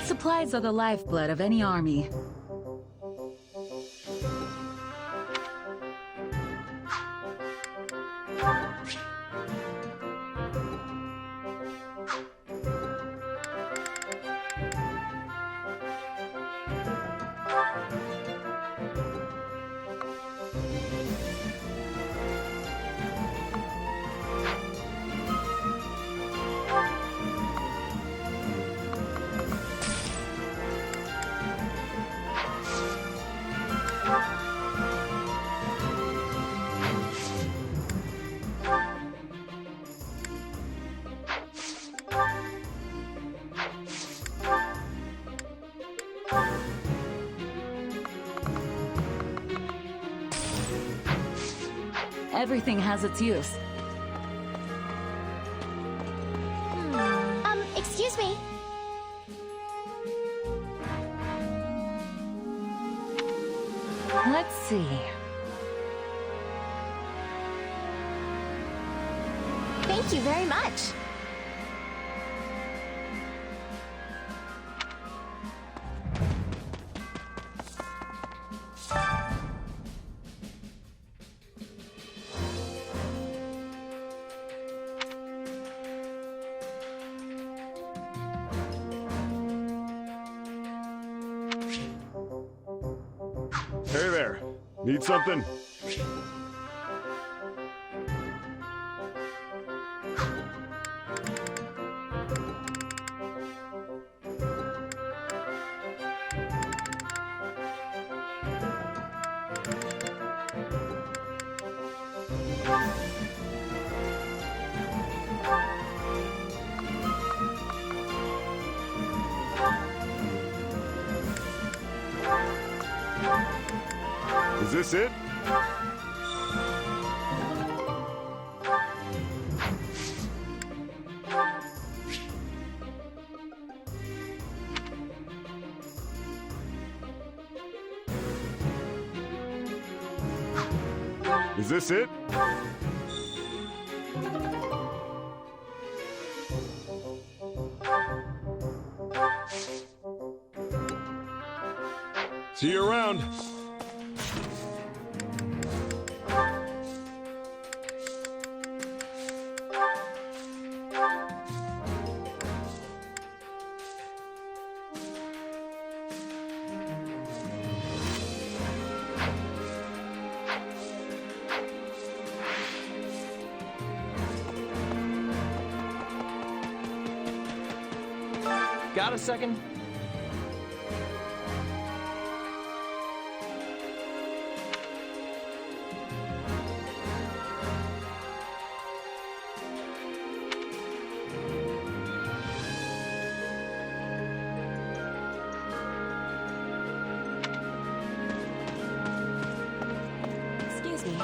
Supplies are the lifeblood of any army. Everything has its use. Excuse me. Let's see. Thank you very much. Hey there. Need something? Is this it? Is this it? See you around. Got a second? Excuse me.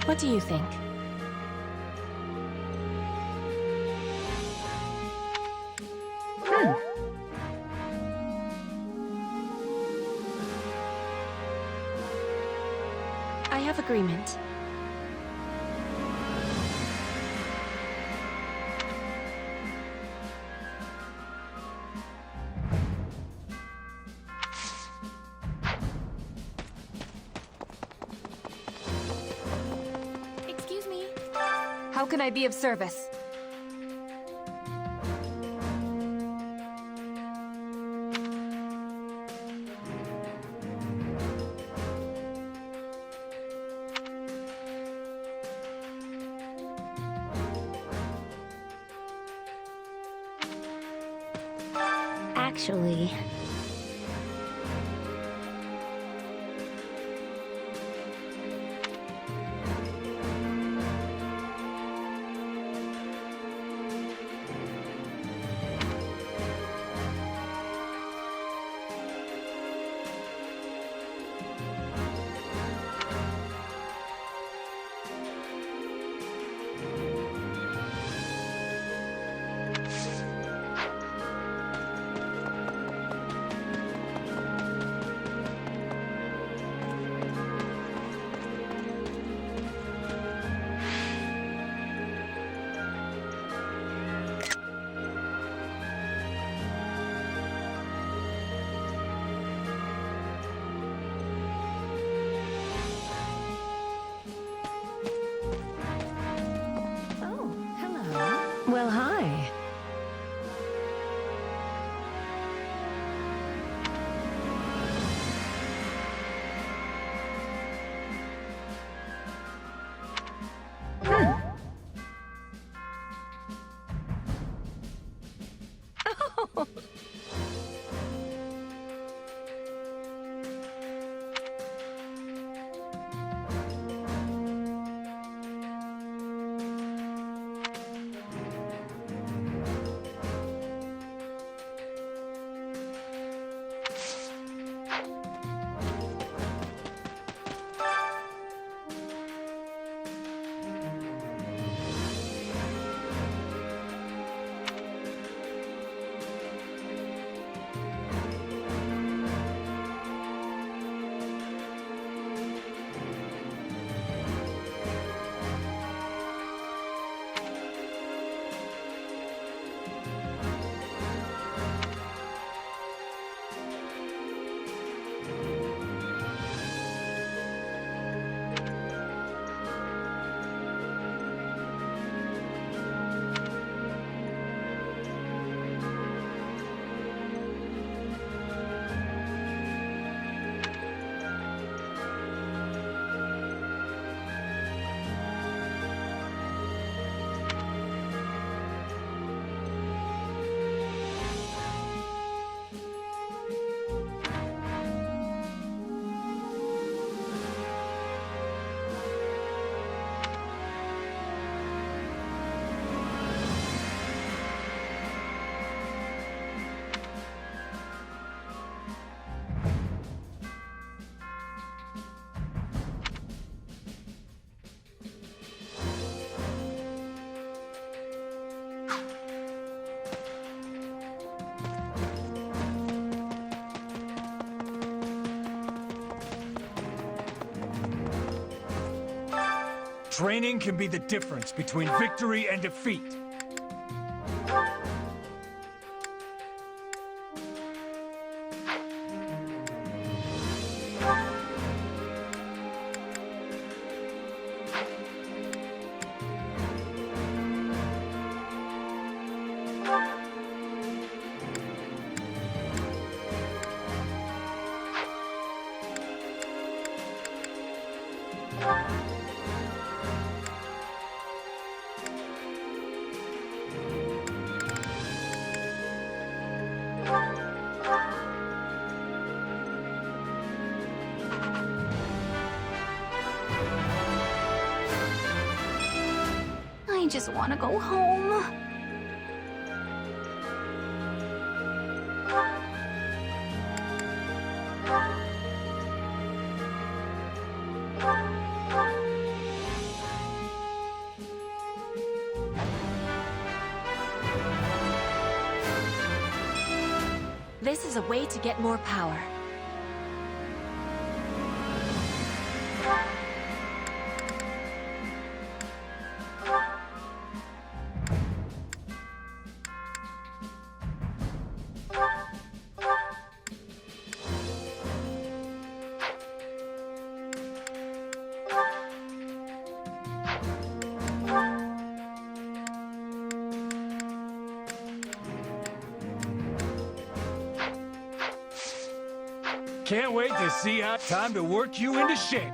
What do you think? I have agreement. Excuse me. How can I be of service? Actually... Well, hi. Training can be the difference between victory and defeat. I just want to go home. This is a way to get more power. Can't wait to see how time to work you into shape.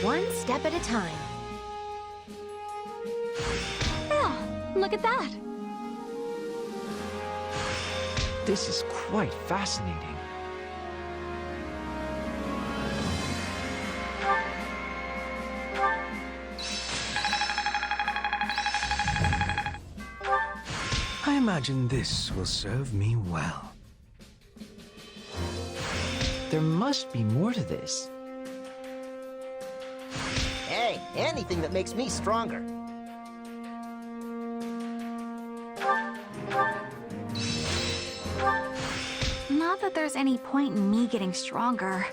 One step at a time. Oh, look at that. This is quite fascinating. imagine this will serve me well. There must be more to this. Hey, anything that makes me stronger. Not that there's any point in me getting stronger.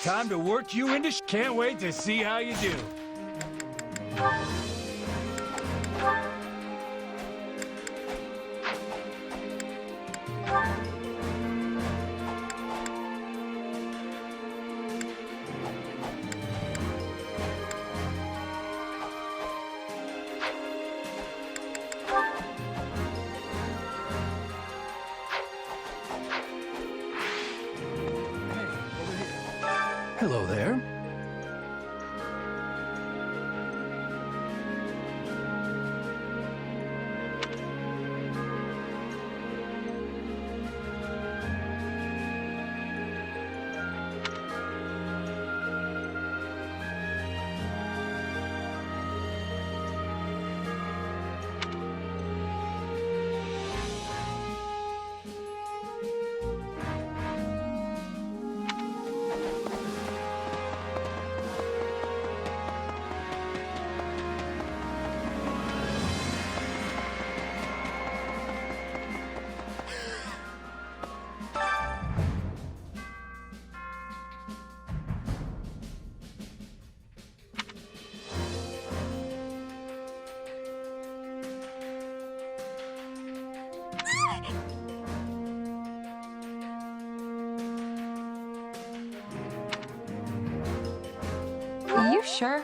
Time to work you into Can't wait to see how you do. Hello there. You sure?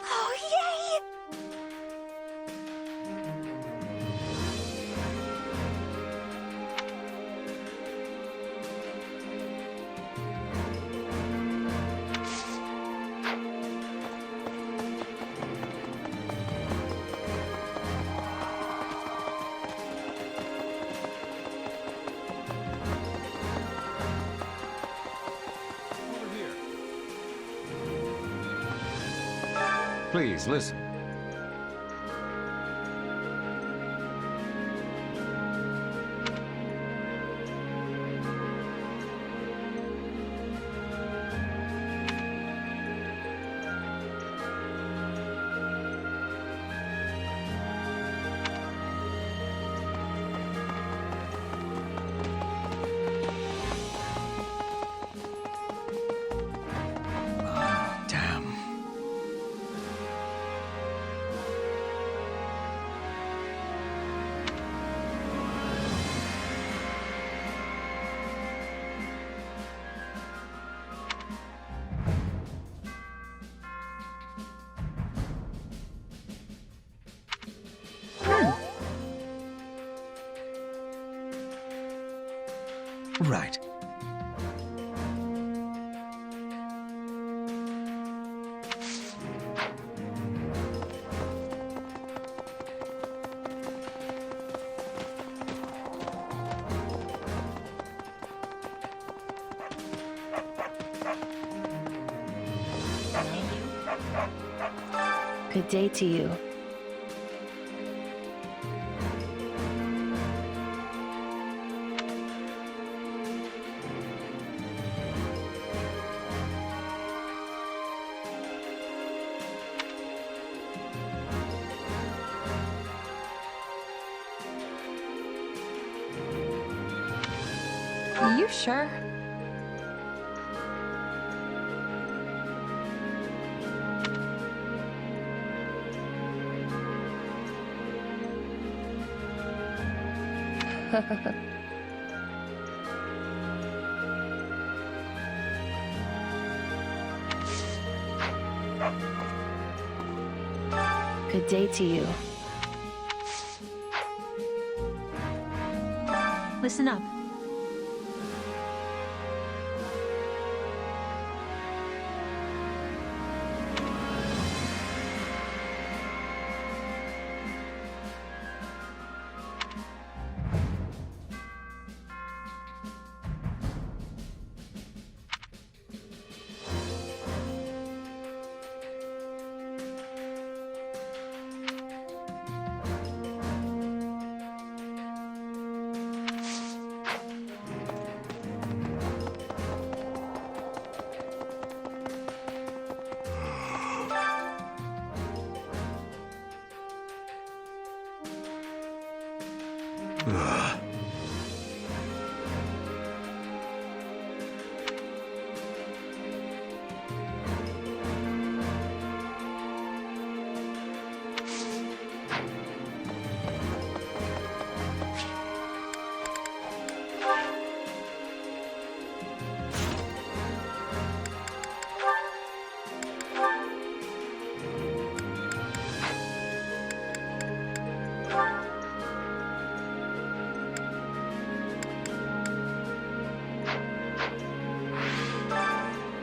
Oh, yay! Please, listen. Right. Good day to you. You sure? Good day to you. Listen up.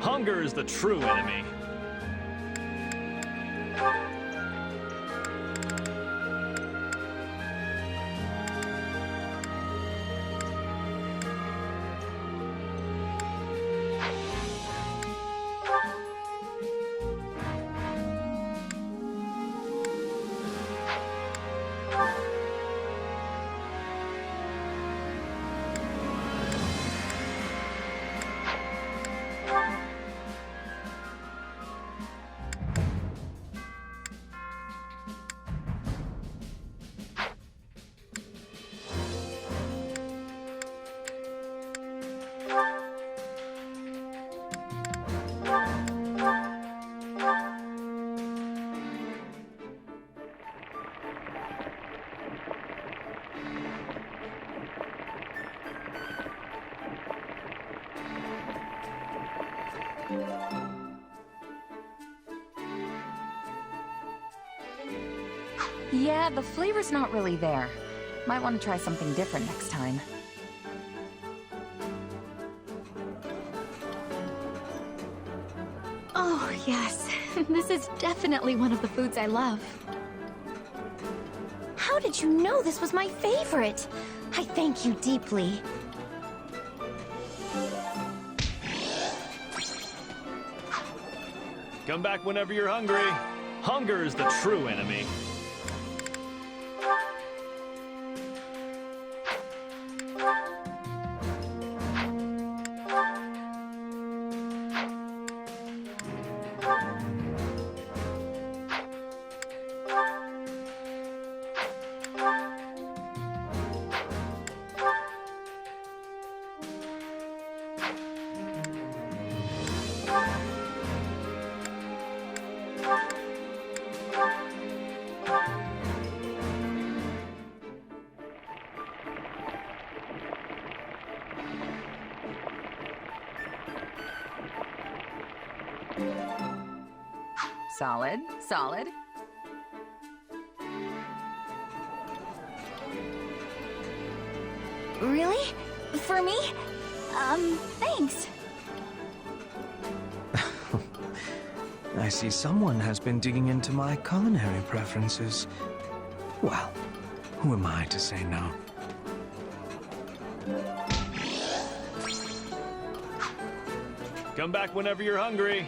Hunger is the true enemy. Yeah, the flavor's not really there. Might want to try something different next time. Oh, yes. This is definitely one of the foods I love. How did you know this was my favorite? I thank you deeply. Come back whenever you're hungry. Hunger is the true enemy. Solid, solid. Really? For me? Thanks. I see someone has been digging into my culinary preferences. Well, who am I to say no? Come back whenever you're hungry.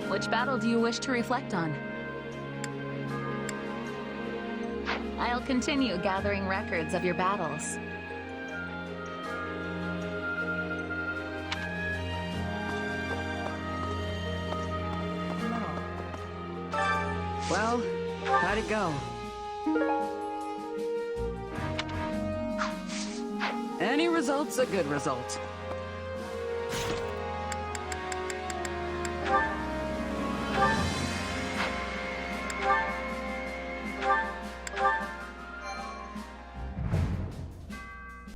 Which battle do you wish to reflect on? I'll continue gathering records of your battles. Well, how'd it go? Any result's a good result.